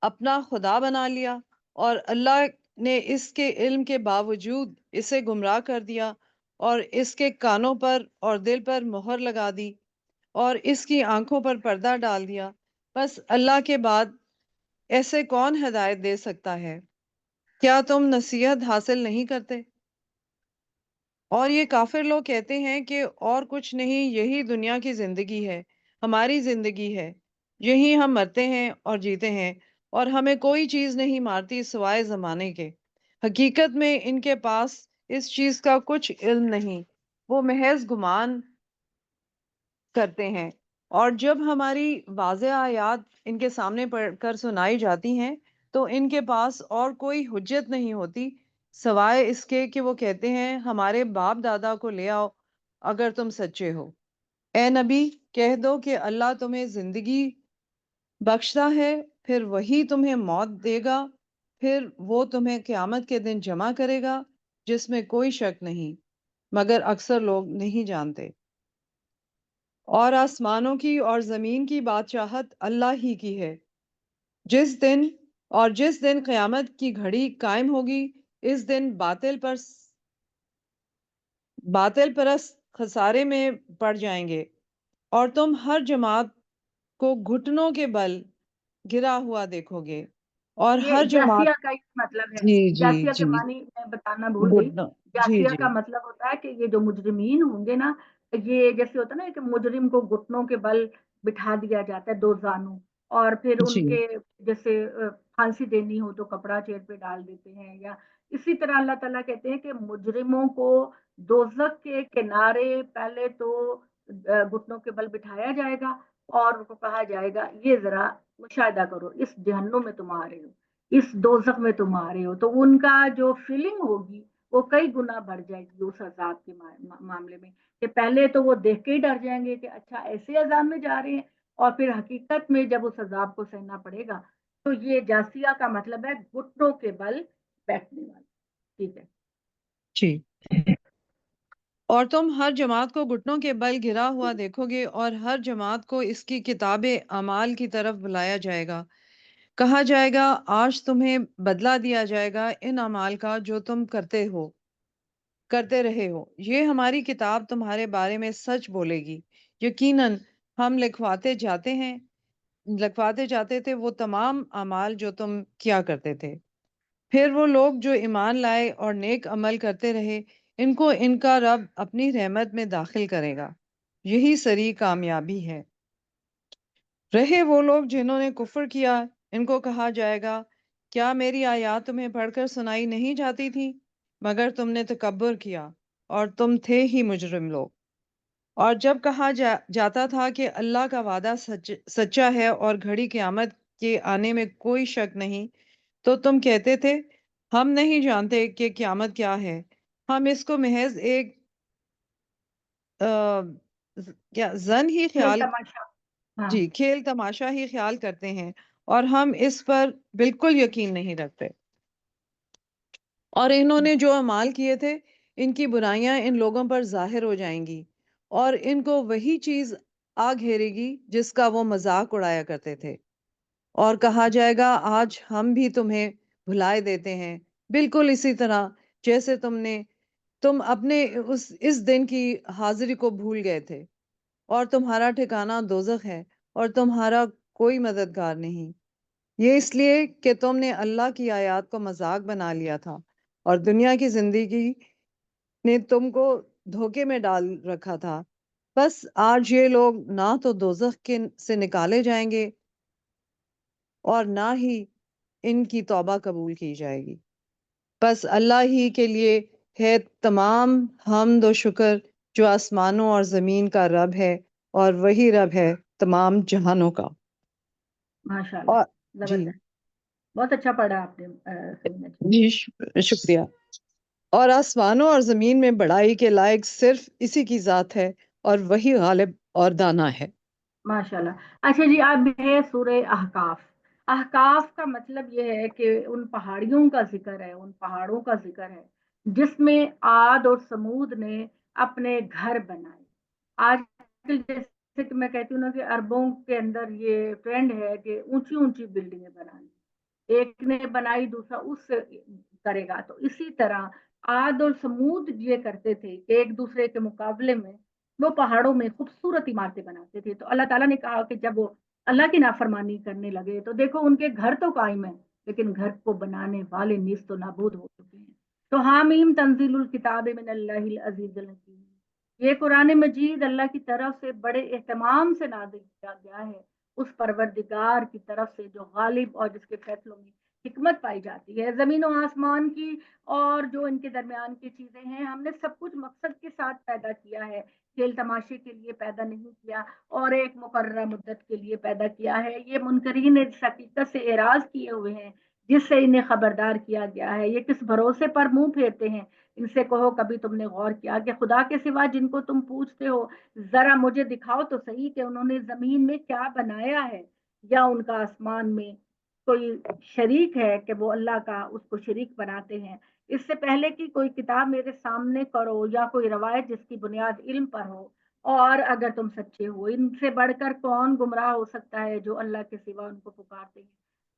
اپنا خدا بنا لیا اور اللہ نے اس کے علم کے باوجود اسے گمراہ کر دیا اور اس کے کانوں پر اور دل پر مہر لگا دی اور اس کی آنکھوں پر پردہ ڈال دیا؟ بس اللہ کے بعد ایسے کون ہدایت دے سکتا ہے؟ کیا تم نصیحت حاصل نہیں کرتے؟ اور یہ کافر لوگ کہتے ہیں کہ اور کچھ نہیں، یہی دنیا کی زندگی ہے، ہماری زندگی ہے، یہی ہم مرتے ہیں اور جیتے ہیں اور ہمیں کوئی چیز نہیں مارتی سوائے زمانے کے۔ حقیقت میں ان کے پاس اس چیز کا کچھ علم نہیں، وہ محض گمان کرتے ہیں۔ اور جب ہماری واضح آیات ان کے سامنے پڑھ کر سنائی جاتی ہیں تو ان کے پاس اور کوئی حجت نہیں ہوتی سوائے اس کے کہ وہ کہتے ہیں ہمارے باپ دادا کو لے آؤ اگر تم سچے ہو۔ اے نبی کہہ دو کہ اللہ تمہیں زندگی بخشتا ہے، پھر وہی تمہیں موت دے گا، پھر وہ تمہیں قیامت کے دن جمع کرے گا جس میں کوئی شک نہیں، مگر اکثر لوگ نہیں جانتے۔ اور آسمانوں کی اور زمین کی بادشاہت اللہ ہی کی ہے۔ جس دن قیامت کی گھڑی قائم ہوگی اس دن باطل پرست خسارے میں پڑ جائیں گے، اور تم ہر جماعت کو گھٹنوں کے بل گرا ہوا دیکھو گے، اور یہ ہر جماعت جاسیہ کا ایک مطلب ہے، جی جی جاسیہ کے جی معنی میں بتانا بھول گئی۔ گھٹنوں جی جاسیہ جی کا مطلب ہوتا ہے کہ یہ جو مجرمین ہوں گے نا، یہ جیسے ہوتا ہے نا کہ مجرم کو گھٹنوں کے بل بٹھا دیا جاتا ہے، دو زانوں، اور پھر ان جی کے جیسے پھانسی دینی ہو تو کپڑا چیر پہ ڈال دیتے ہیں، یا اسی طرح اللہ تعالیٰ کہتے ہیں کہ مجرموں کو دوزخ کے کنارے پہلے تو گھٹنوں کے بل بٹھایا جائے گا اور ان کو کہا جائے گا یہ ذرا مشاہدہ کرو، اس جہنم میں تم آ رہے ہو، اس دوزخ میں تم آ رہے ہو، تو ان کا جو فیلنگ ہوگی وہ کئی گنا بڑھ جائے گی اس عذاب کے معاملے میں، کہ پہلے تو وہ دیکھ کے ہی ڈر جائیں گے کہ اچھا ایسے عذاب میں جا رہے ہیں، اور پھر حقیقت میں جب اس عذاب کو سہنا پڑے گا تو یہ جاسیہ کا مطلب ہے گھٹنوں کے بل بیٹھنے والا۔ ٹھیک ہے جی۔ اور تم ہر جماعت کو گھٹنوں کے بل گرا ہوا دیکھو گے، اور ہر جماعت کو اس کی کتاب اعمال کی طرف بلایا جائے گا، کہا جائے گا آج تمہیں بدلہ دیا جائے گا ان اعمال کا جو تم کرتے رہے ہو، یہ ہماری کتاب تمہارے بارے میں سچ بولے گی۔ یقیناً ہم لکھواتے جاتے تھے وہ تمام اعمال جو تم کیا کرتے تھے۔ پھر وہ لوگ جو ایمان لائے اور نیک عمل کرتے رہے ان کو ان کا رب اپنی رحمت میں داخل کرے گا، یہی سری کامیابی ہے۔ رہے وہ لوگ جنہوں نے کفر کیا ان کو کہا جائے گا کیا میری آیات تمہیں پڑھ کر سنائی نہیں جاتی تھی؟ مگر تم نے تکبر کیا اور تم تھے ہی مجرم لوگ۔ اور جب کہا جاتا تھا کہ اللہ کا وعدہ سچا ہے اور گھڑی قیامت کے آنے میں کوئی شک نہیں، تو تم کہتے تھے ہم نہیں جانتے کہ قیامت کیا ہے، ہم اس کو محض ایک زن ہی کھیل خیال تماشا۔ ہاں جی کھیل تماشا ہی خیال کرتے ہیں، اور ہم اس پر بالکل یقین نہیں رکھتے۔ اور انہوں نے جو اعمال کیے تھے ان کی برائیاں ان لوگوں پر ظاہر ہو جائیں گی، اور ان کو وہی چیز آ گھیرے گی جس کا وہ مذاق اڑایا کرتے تھے، اور کہا جائے گا آج ہم بھی تمہیں بھلائے دیتے ہیں، بالکل اسی طرح جیسے تم اپنے اس دن کی حاضری کو بھول گئے تھے، اور تمہارا ٹھکانہ دوزخ ہے اور تمہارا کوئی مددگار نہیں۔ یہ اس لیے کہ تم نے اللہ کی آیات کو مذاق بنا لیا تھا، اور دنیا کی زندگی نے تم کو دھوکے میں ڈال رکھا تھا۔ بس آج یہ لوگ نہ تو دوزخ سے نکالے جائیں گے اور نہ ہی ان کی توبہ قبول کی جائے گی۔ بس اللہ ہی کے لیے ہے تمام حمد و شکر، جو آسمانوں اور زمین کا رب ہے، اور وہی رب ہے تمام جہانوں کا۔ ماشاءاللہ، اور جی زبردست، بہت اچھا پڑھا آپ نے سمینا جی۔ جی شکریہ۔ اور آسمانوں اور زمین میں بڑائی کے لائق صرف اسی کی ذات ہے، اور وہی غالب اور دانا ہے۔ ماشاءاللہ۔ اچھا جی، اب ہے سورہ احقاف۔ احقاف کا مطلب یہ ہے کہ ان پہاڑیوں کا ذکر ہے، ان پہاڑوں کا ذکر ہے جس میں عاد اور سمود نے اپنے گھر بنائے۔ آج کل جیسے کہ میں کہتی ہوں نا کہ عربوں کے اندر یہ ٹرینڈ ہے کہ اونچی اونچی بلڈنگیں بنانی، ایک نے بنائی دوسرا اس سے کرے گا، تو اسی طرح عاد اور سمود یہ کرتے تھے کہ ایک دوسرے کے مقابلے میں وہ پہاڑوں میں خوبصورت عمارتیں بناتے تھے۔ تو اللہ تعالیٰ نے کہا کہ جب وہ اللہ کی نافرمانی کرنے لگے تو دیکھو ان کے گھر تو قائم ہیں لیکن گھر کو بنانے والے نیست و نابود ہو چکے ہیں۔ تو حامیم تنزیل الکتاب من اللہ العزیز الحکیم، یہ قرآن مجید اللہ کی طرف سے بڑے اہتمام سے نازل کیا گیا ہے، اس پروردگار کی طرف سے جو غالب اور جس کے فیصلوں میں حکمت پائی جاتی ہے۔ زمین و آسمان کی اور جو ان کے درمیان کی چیزیں ہیں، ہم نے سب کچھ مقصد کے ساتھ پیدا کیا ہے، کھیل تماشے کے لیے پیدا نہیں کیا اور ایک مقررہ مدت کے لیے پیدا کیا ہے۔ یہ منکرین اس حقیقت سے اعراض کیے ہوئے ہیں جس سے انہیں خبردار کیا گیا ہے، یہ کس بھروسے پر منہ پھیرتے ہیں۔ ان سے کہو کبھی تم نے غور کیا کہ خدا کے سوا جن کو تم پوچھتے ہو، ذرا مجھے دکھاؤ تو صحیح کہ انہوں نے زمین میں کیا بنایا ہے، یا ان کا آسمان میں کوئی شریک ہے کہ وہ اللہ کا اس کو شریک بناتے ہیں۔ اس سے پہلے کہ کوئی کتاب میرے سامنے کرو یا کوئی روایت جس کی بنیاد علم پر ہو، اور اگر تم سچے ہو، ان سے بڑھ کر کون گمراہ ہو سکتا ہے جو اللہ کے سوا ان کو پکارتے ہیں،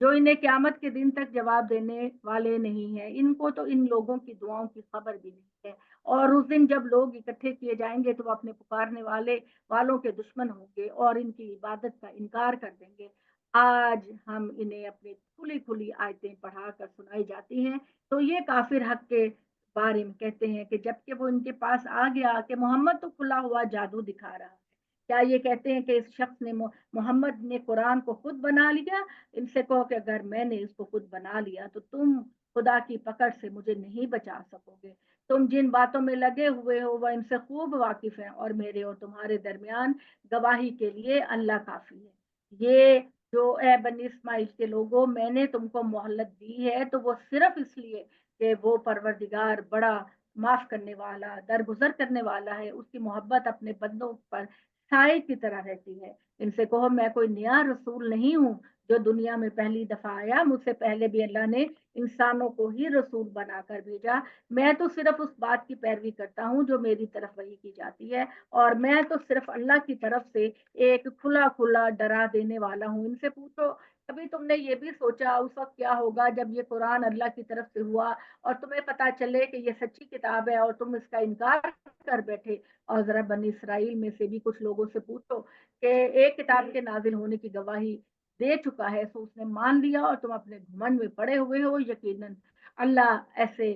جو انہیں قیامت کے دن تک جواب دینے والے نہیں ہیں۔ ان کو تو ان لوگوں کی دعاؤں کی خبر بھی نہیں ہے، اور اس دن جب لوگ اکٹھے کیے جائیں گے تو وہ اپنے پکارنے والوں کے دشمن ہوں گے اور ان کی عبادت کا انکار کر دیں گے۔ آج ہم انہیں اپنی کھلی کھلی آیتیں پڑھا کر سنائی جاتی ہیں تو یہ کافر حق کے بارے میں کہتے ہیں کہ جب کہ وہ ان کے پاس آ گیا کہ محمد تو کھلا ہوا جادو دکھا رہا ہے، کیا یہ کہتے ہیں کہ اس شخص نے محمد نے قرآن کو خود بنا لیا؟ ان سے کہو کہ اگر میں نے اس کو خود بنا لیا تو تم خدا کی پکڑ سے مجھے نہیں بچا سکو گے۔ تم جن باتوں میں لگے ہوئے ہو وہ ان سے خوب واقف ہیں، اور میرے اور تمہارے درمیان گواہی کے لیے اللہ کافی ہے۔ یہ جو اے بنی اسماعیل کے لوگوں، میں نے تم کو مہلت دی ہے تو وہ صرف اس لیے کہ وہ پروردگار بڑا معاف کرنے والا، درگزر کرنے والا ہے، اس کی محبت اپنے بندوں پر سائے کی طرح رہتی ہے۔ ان سے کہو میں کوئی نیا رسول نہیں ہوں جو دنیا میں پہلی دفعہ آیا، مجھ سے پہلے بھی اللہ نے انسانوں کو ہی رسول بنا کر بھیجا۔ میں تو صرف اس بات کی پیروی کرتا ہوں جو میری طرف وحی کی جاتی ہے، اور میں تو صرف اللہ کی طرف سے ایک کھلا کھلا ڈرا دینے والا ہوں۔ ان سے پوچھو کبھی تم نے یہ بھی سوچا اس وقت کیا ہوگا جب یہ قرآن اللہ کی طرف سے ہوا اور تمہیں پتا چلے کہ یہ سچی کتاب ہے اور تم اس کا انکار کر بیٹھے؟ اور ذرا بنی اسرائیل میں سے بھی کچھ لوگوں سے پوچھو کہ ایک کتاب کے نازل ہونے کی گواہی دے چکا ہے سو اس نے مان لیا اور تم اپنے گھمنڈ میں پڑے ہوئے ہو۔ یقیناً اللہ ایسے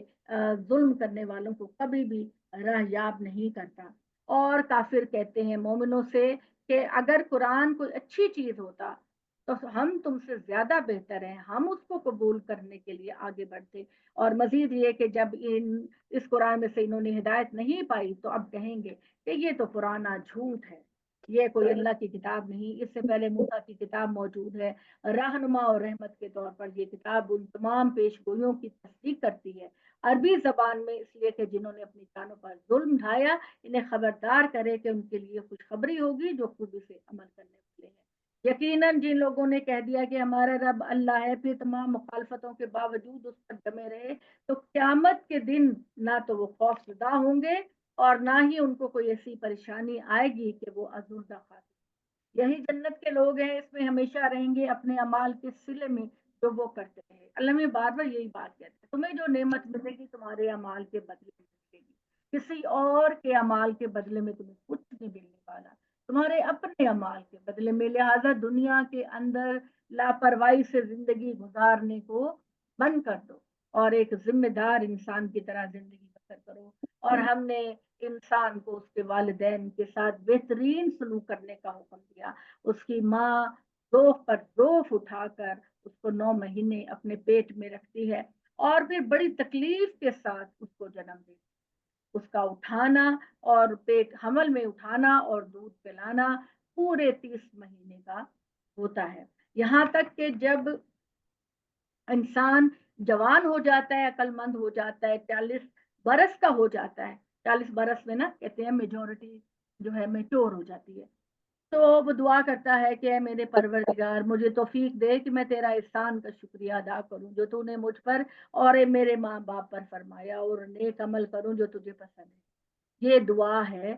ظلم کرنے والوں کو کبھی بھی راہ یاب نہیں کرتا۔ اور کافر کہتے ہیں مومنوں سے کہ اگر قرآن کوئی اچھی چیز ہوتا تو ہم تم سے زیادہ بہتر ہیں، ہم اس کو قبول کرنے کے لیے آگے بڑھتے۔ اور مزید یہ کہ جب اس قرآن میں سے انہوں نے ہدایت نہیں پائی تو اب کہیں گے کہ یہ تو پرانا جھوٹ ہے، یہ کوئی اللہ کی کتاب نہیں، اس سے پہلے موسیٰ کی کتاب موجود ہے، رہنما اور رحمت کے طور پر یہ کتاب ان تمام پیش گوئیوں کی تصدیق کرتی ہے، عربی زبان میں، اس لیے کہ جنہوں نے اپنی جانوں پر ظلم ڈھایا انہیں خبردار کرے کہ ان کے لیے خوشخبری ہوگی جو خوبی سے عمل کرنے والے ہیں۔ یقیناً جن لوگوں نے کہہ دیا کہ ہمارا رب اللہ ہے، پھر تمام مخالفتوں کے باوجود اس پر جمے رہے، تو قیامت کے دن نہ تو وہ خوف زدہ ہوں گے اور نہ ہی ان کو کوئی ایسی پریشانی آئے گی کہ وہ ازردہ خاطر. یہی جنت کے لوگ ہیں، اس میں ہمیشہ رہیں گے اپنے اعمال کے صلے میں جو وہ کرتے رہے. اللہ میں بار بار یہی بات کہتے ہیں، تمہیں جو نعمت ملے گی تمہارے اعمال کے بدلے میں ملے گی، کسی اور کے اعمال کے بدلے میں تمہیں کچھ نہیں ملنے والا، تمہارے اپنے اعمال کے بدلے میں. لہٰذا دنیا کے اندر لاپرواہی سے زندگی گزارنے کو بند کر دو اور ایک ذمہ دار انسان کی طرح زندگی بسر کرو. اور ہم نے انسان کو اس کے والدین کے ساتھ بہترین سلوک کرنے کا حکم دیا. اس کی ماں روف پر روف اٹھا کر اس کو 9 مہینے اپنے پیٹ میں رکھتی ہے اور پھر بڑی تکلیف کے ساتھ اس کو جنم دیتی. اس کا اٹھانا اور پیٹ حمل میں اٹھانا اور دودھ پلانا پورے 30 مہینے کا ہوتا ہے. یہاں تک کہ جب انسان جوان ہو جاتا ہے، عقل مند ہو جاتا ہے، 40 برس کا ہو جاتا ہے، 40 برس میں نا کہتے ہیں میجورٹی جو ہے میچور ہو جاتی ہے، تو وہ دعا کرتا ہے کہ اے میرے پروردگار مجھے توفیق دے کہ میں تیرا احسان کا شکریہ ادا کروں جو تو نے مجھ پر اور میرے ماں باپ پر فرمایا، اور نیک عمل کروں جو تجھے پسند ہے. یہ دعا ہے،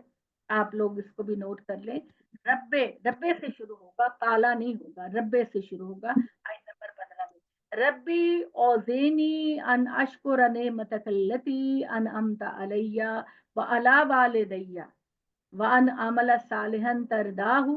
آپ لوگ اس کو بھی نوٹ کر لیں. ربے سے شروع ہوگا، تالا نہیں ہوگا، ربے سے شروع ہوگا. آیت نمبر 15 میں ربی اوزینی ان اشکر نعمتک التی انعمت علی وعلی والدی وان عمل صالحا ترداہ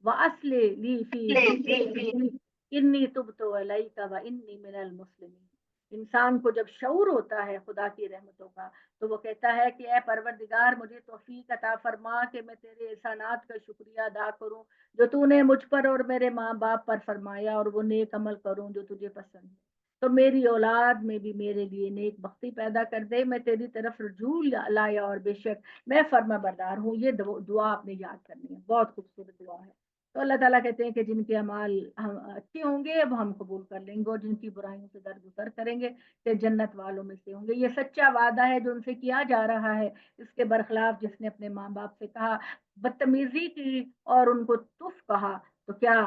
واصلح لی فی ذریتی انی تبت الیک وانی من المسلمین. انسان کو جب شعور ہوتا ہے خدا کی رحمتوں کا تو وہ کہتا ہے کہ اے پروردگار مجھے توفیق عطا فرما کہ میں تیرے احسانات کا شکریہ ادا کروں جو تو نے مجھ پر اور میرے ماں باپ پر فرمایا، اور وہ نیک عمل کروں جو تجھے پسند ہے. تو میری اولاد میں بھی میرے لیے نیک بختی پیدا کر دے، میں تیری طرف رجوع لایا اور بے شک میں فرما بردار ہوں. یہ دعا آپ نے یاد کرنی ہے، بہت خوبصورت دعا ہے. تو اللہ تعالیٰ کہتے ہیں کہ جن کے اعمال اچھے ہوں گے وہ ہم قبول کر لیں گے، اور جن کی برائیوں سے درگزر کریں گے کہ جنت والوں میں سے ہوں گے. یہ سچا وعدہ ہے جو ان سے کیا جا رہا ہے. اس کے برخلاف جس نے اپنے ماں باپ سے کہا، بدتمیزی کی اور ان کو تف کہا، تو کیا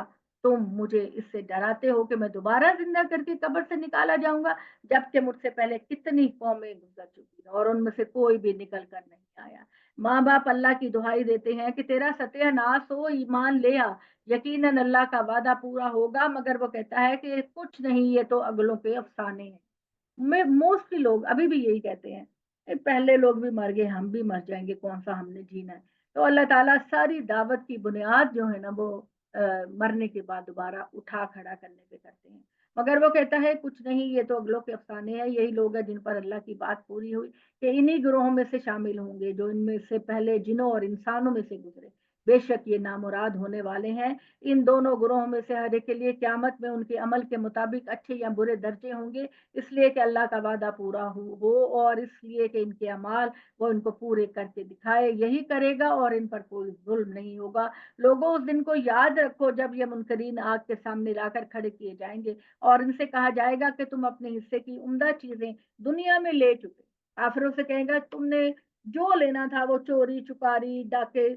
تم مجھے اس سے ڈراتے ہو کہ میں دوبارہ زندہ کر کے قبر سے نکالا جاؤں گا، جبکہ مجھ سے پہلے کتنی قومیں گزر چکی ہیں اور ان میں سے کوئی بھی نکل کر نہیں آیا. ماں باپ اللہ کی دہائی دیتے ہیں کہ تیرا ستیہ ناس ہو، ایمان لے آ، یقیناً اللہ کا وعدہ پورا ہوگا. مگر وہ کہتا ہے کہ کچھ نہیں، یہ تو اگلوں کے افسانے ہیں. میں موسٹلی لوگ ابھی بھی یہی کہتے ہیں، پہلے لوگ بھی مر گئے، ہم بھی مر جائیں گے، کون سا ہم نے جینا ہے. تو اللہ تعالیٰ ساری دعوت کی بنیاد جو ہے نا وہ مرنے کے بعد دوبارہ اٹھا کھڑا کرنے پہ کرتے ہیں. مگر وہ کہتا ہے کچھ نہیں، یہ تو اگلوں کے افسانے ہیں. یہی لوگ ہیں جن پر اللہ کی بات پوری ہوئی کہ انہی گروہوں میں سے شامل ہوں گے جو ان میں سے پہلے جنوں اور انسانوں میں سے گزرے. بے شک یہ نامراد ہونے والے ہیں. ان دونوں گروہوں میں سے ہر ایک کے لیے قیامت میں ان کے عمل کے مطابق اچھے یا برے درجے ہوں گے، اس لیے کہ اللہ کا وعدہ پورا ہو اور اس لیے کہ ان کے اعمال وہ ان کو پورے کر کے دکھائے. یہی کرے گا اور ان پر کوئی ظلم نہیں ہوگا. لوگوں اس دن کو یاد رکھو جب یہ منکرین آگ کے سامنے لا کر کھڑے کیے جائیں گے اور ان سے کہا جائے گا کہ تم اپنے حصے کی عمدہ چیزیں دنیا میں لے چکے. کافروں سے کہیں گا تم نے جو لینا تھا وہ چوری چکاری ڈاکے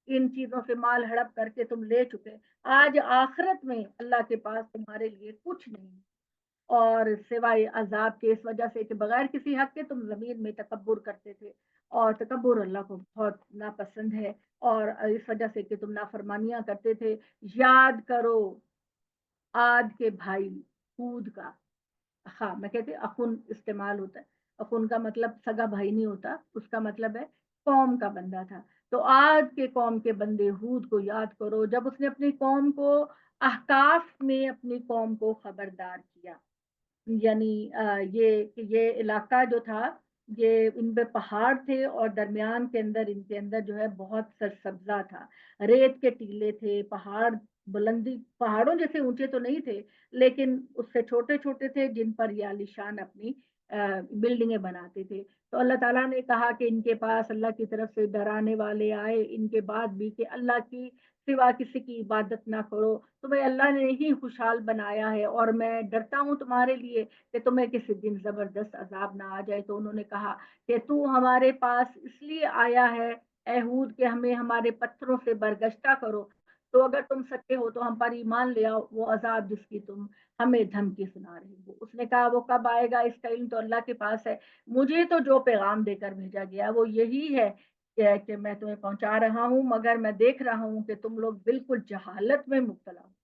ان چیزوں سے مال ہڑپ کر کے تم لے چکے. آج آخرت میں اللہ کے پاس تمہارے لیے کچھ نہیں اور سوائے عذاب کے، اس وجہ سے کہ بغیر کسی حق کے تم زمین میں تکبر کرتے تھے، اور تکبر اللہ کو بہت ناپسند ہے، اور اس وجہ سے کہ تم نافرمانیاں کرتے تھے. یاد کرو عاد کے بھائی ہود کا، ہاں میں کہتی اخن استعمال ہوتا ہے، اخن کا مطلب سگا بھائی نہیں ہوتا، اس کا مطلب ہے قوم کا بندہ تھا. تو عاد کے قوم کے بندے ہود کو یاد کرو جب اس نے اپنی قوم کو احقاف میں اپنی قوم کو خبردار کیا. یعنی یہ علاقہ جو تھا یہ ان پہ پہاڑ تھے اور درمیان کے اندر ان کے اندر جو ہے بہت سرسبزہ تھا، ریت کے ٹیلے تھے، پہاڑ بلندی پہاڑوں جیسے اونچے تو نہیں تھے لیکن اس سے چھوٹے چھوٹے تھے جن پر یہ عالیشان اپنی بلڈنگیں بناتے تھے. تو اللہ تعالیٰ نے کہا کہ ان کے پاس اللہ کی طرف سے ڈرانے والے آئے ان کے بعد بھی کہ اللہ کی سوا کسی کی عبادت نہ کرو، تمہیں اللہ نے ہی خوشحال بنایا ہے اور میں ڈرتا ہوں تمہارے لیے کہ تمہیں کسی دن زبردست عذاب نہ آ جائے. تو انہوں نے کہا کہ تو ہمارے پاس اس لیے آیا ہے اے ہود کہ ہمیں ہمارے پتھروں سے برگشتہ کرو، تو اگر تم سچے ہو تو ہم پر ایمان لے آؤ وہ عذاب جس کی تم ہمیں دھمکی سنا رہی ہو. اس نے کہا وہ کب آئے گا، اس کا علم تو اللہ کے پاس ہے، مجھے تو جو پیغام دے کر بھیجا گیا وہ یہی ہے کہ میں تمہیں پہنچا رہا ہوں، مگر میں دیکھ رہا ہوں کہ تم لوگ بالکل جہالت میں مبتلا ہو۔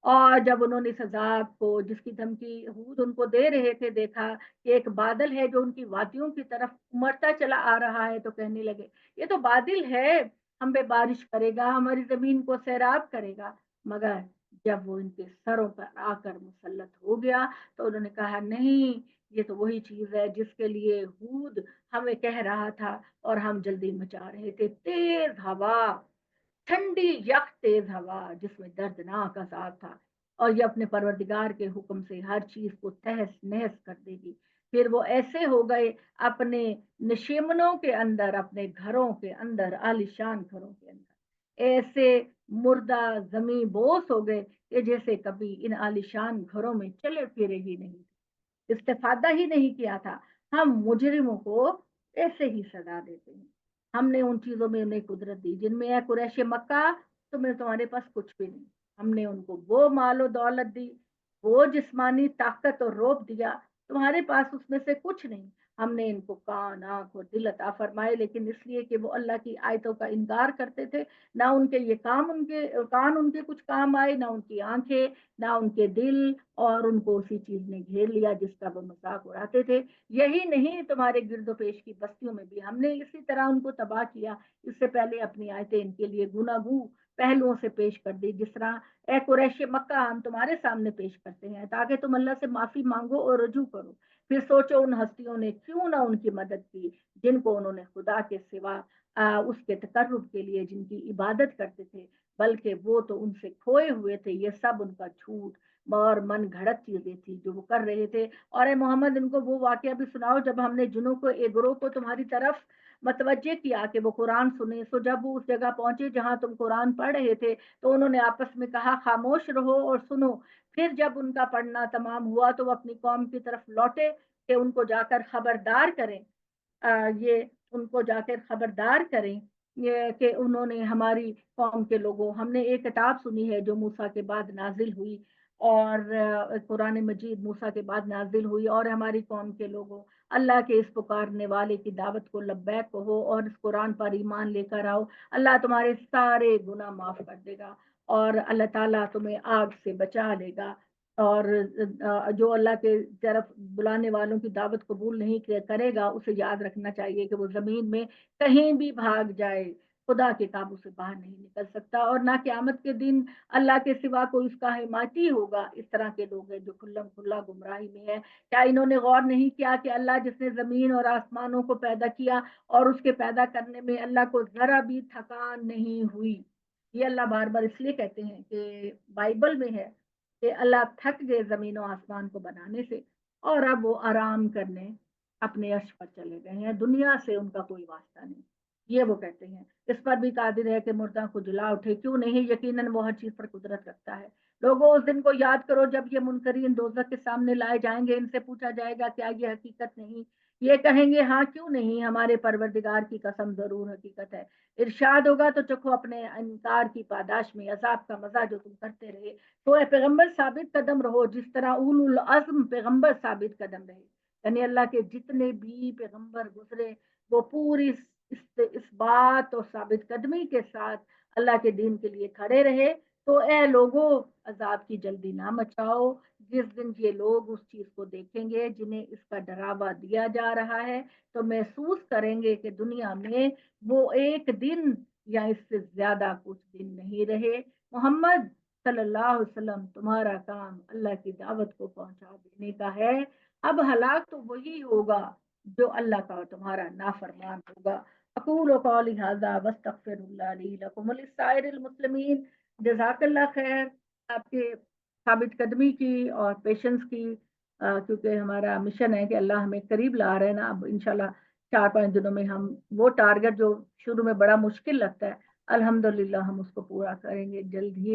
اور جب انہوں نے اس عذاب کو جس کی دھمکی ہود ان کو دے رہے تھے دیکھا کہ ایک بادل ہے جو ان کی وادیوں کی طرف امڑتا چلا آ رہا ہے، تو کہنے لگے یہ تو بادل ہے، ہم پہ بارش کرے گا، ہماری زمین کو سیراب کرے گا۔ مگر جب وہ ان کے سروں پر آ کر مسلط ہو گیا تو انہوں نے کہا نہیں، یہ تو وہی چیز ہے جس کے لیے ہود ہمیں کہہ رہا تھا اور ہم جلدی مچا رہے تھے۔ تیز ہوا، ٹھنڈی یک تیز ہوا جس میں دردناک عذاب تھا، اور یہ اپنے پروردگار کے حکم سے ہر چیز کو تہس نہس کر دے گی۔ پھر وہ ایسے ہو گئے اپنے نشیمنوں کے اندر، اپنے گھروں کے اندر، عالیشان گھروں کے اندر ایسے مردہ زمین بوس ہو گئے کہ جیسے کبھی ان عالیشان گھروں میں چلے پھرے ہی نہیں تھے، استفادہ ہی نہیں کیا تھا۔ ہم مجرموں کو ایسے ہی سزا دیتے ہیں۔ ہم نے ان چیزوں میں انہیں قدرت دی جن میں ہے قریش مکہ، تمہارے پاس کچھ بھی نہیں۔ ہم نے ان کو وہ مال و دولت دی، وہ جسمانی طاقت اور روب دیا، تمہارے پاس اس میں سے کچھ نہیں۔ ہم نے ان کو کان، آنکھ اور دل عطا فرمائے، لیکن اس لیے کہ وہ اللہ کی آیتوں کا انکار کرتے تھے، نہ ان کے یہ کان ان کے کچھ کام آئے، نہ ان کی آنکھیں، نہ ان کے دل، اور ان کو اسی چیز نے گھیر لیا جس کا وہ مذاق اڑاتے تھے۔ یہی نہیں، تمہارے گرد و پیش کی بستیوں میں بھی ہم نے اسی طرح ان کو تباہ کیا۔ اس سے پہلے اپنی آیتیں ان کے لیے گناگو پہلوؤں سے پیش کر دی، جس طرح اے قریش مکہ ہم تمہارے سامنے پیش کرتے ہیں تاکہ تم اللہ سے معافی مانگو اور رجوع کرو۔ پھر سوچو ان ہستیوں نے کیوں نہ ان کی مدد کی جن کو انہوں نے خدا کے سوا اس کے تقرب کے لیے جن کی عبادت کرتے تھے، بلکہ وہ تو ان سے کھوئے ہوئے تھے۔ یہ سب ان کا جھوٹ اور من گھڑت چیزیں تھی جو وہ کر رہے تھے۔ اور اے محمد ان کو وہ واقعہ بھی سناؤ جب ہم نے جنوں کو ایک گروہ کو تمہاری طرف متوجہ کیا کہ وہ قرآن سنے، سو جب وہ اس جگہ پہنچے جہاں تم قرآن پڑھ رہے تھے تو انہوں نے آپس میں کہا خاموش رہو اور سنو۔ پھر جب ان کا پڑھنا تمام ہوا تو وہ اپنی قوم کی طرف لوٹے کہ ان کو جا کر خبردار کریں، یہ ان کو جا کر خبردار کریں کہ انہوں نے ہماری قوم کے لوگوں، ہم نے ایک کتاب سنی ہے جو موسیٰ کے بعد نازل ہوئی، اور قرآن مجید موسیٰ کے بعد نازل ہوئی، اور ہماری قوم کے لوگوں اللہ کے اس پکارنے والے کی دعوت کو لبیک کہو اور اس قرآن پر ایمان لے کر آؤ، اللہ تمہارے سارے گناہ معاف کر دے گا اور اللہ تعالیٰ تمہیں آگ سے بچا لے گا۔ اور جو اللہ کے طرف بلانے والوں کی دعوت قبول نہیں کرے گا اسے یاد رکھنا چاہیے کہ وہ زمین میں کہیں بھی بھاگ جائے خدا کے قابو سے باہر نہیں نکل سکتا، اور نہ قیامت کے دن اللہ کے سوا کوئی اس کا حمایتی ہوگا۔ اس طرح کے لوگ ہیں جو کھلم کھلا گمراہی میں ہے۔ کیا انہوں نے غور نہیں کیا کہ اللہ جس نے زمین اور آسمانوں کو پیدا کیا اور اس کے پیدا کرنے میں اللہ کو ذرا بھی تھکان نہیں ہوئی؟ یہ اللہ بار بار اس لیے کہتے ہیں کہ بائبل میں ہے کہ اللہ تھک گئے زمین و آسمان کو بنانے سے، اور اب وہ آرام کرنے اپنے عرش پر چلے گئے ہیں، دنیا سے ان کا کوئی واسطہ نہیں۔ یہ وہ کہتے ہیں اس پر بھی قادر ہے کہ مردہ کو جلا اٹھے، کیوں نہیں، یقیناً وہ ہر چیز پر قدرت رکھتا ہے۔ لوگوں اس دن کو یاد کرو جب یہ منکرین دوزخ کے سامنے لائے جائیں گے، ان سے پوچھا جائے گا کیا یہ حقیقت نہیں؟ یہ کہیں گے ہاں کیوں نہیں، ہمارے پروردگار کی قسم ضرور حقیقت ہے۔ ارشاد ہوگا تو چکھو اپنے انکار کی پاداش میں عذاب کا مزہ جو تم کرتے رہے۔ تو اے پیغمبر ثابت قدم رہو جس طرح اولو العزم پیغمبر ثابت قدم رہے، یعنی اللہ کے جتنے بھی پیغمبر گزرے وہ پوری اس بات اور ثابت قدمی کے ساتھ اللہ کے دین کے لیے کھڑے رہے۔ تو اے لوگوں عذاب کی جلدی نہ مچاؤ، جس دن یہ لوگ اس چیز کو دیکھیں گے جنہیں اس کا ڈراوا دیا جا رہا ہے تو محسوس کریں گے کہ دنیا میں وہ ایک دن یا اس سے زیادہ کچھ دن نہیں رہے۔ محمد صلی اللہ علیہ وسلم تمہارا کام اللہ کی دعوت کو پہنچا دینے کا ہے، اب ہلاک تو وہی ہوگا جو اللہ کا تمہارا نافرمان ہوگا۔ اقول قولی ھذا واستغفر اللہ لی لکم ولسائر المسلمین۔ جزاک اللہ خیر آپ کے ثابت قدمی کی اور پیشنس کی، کیونکہ ہمارا مشن ہے کہ اللہ ہمیں قریب لا رہے ہیں نا، اب انشاءاللہ 4-5 دنوں میں ہم وہ ٹارگٹ جو شروع میں بڑا مشکل لگتا ہے الحمدللہ ہم اس کو پورا کریں گے جلد ہی۔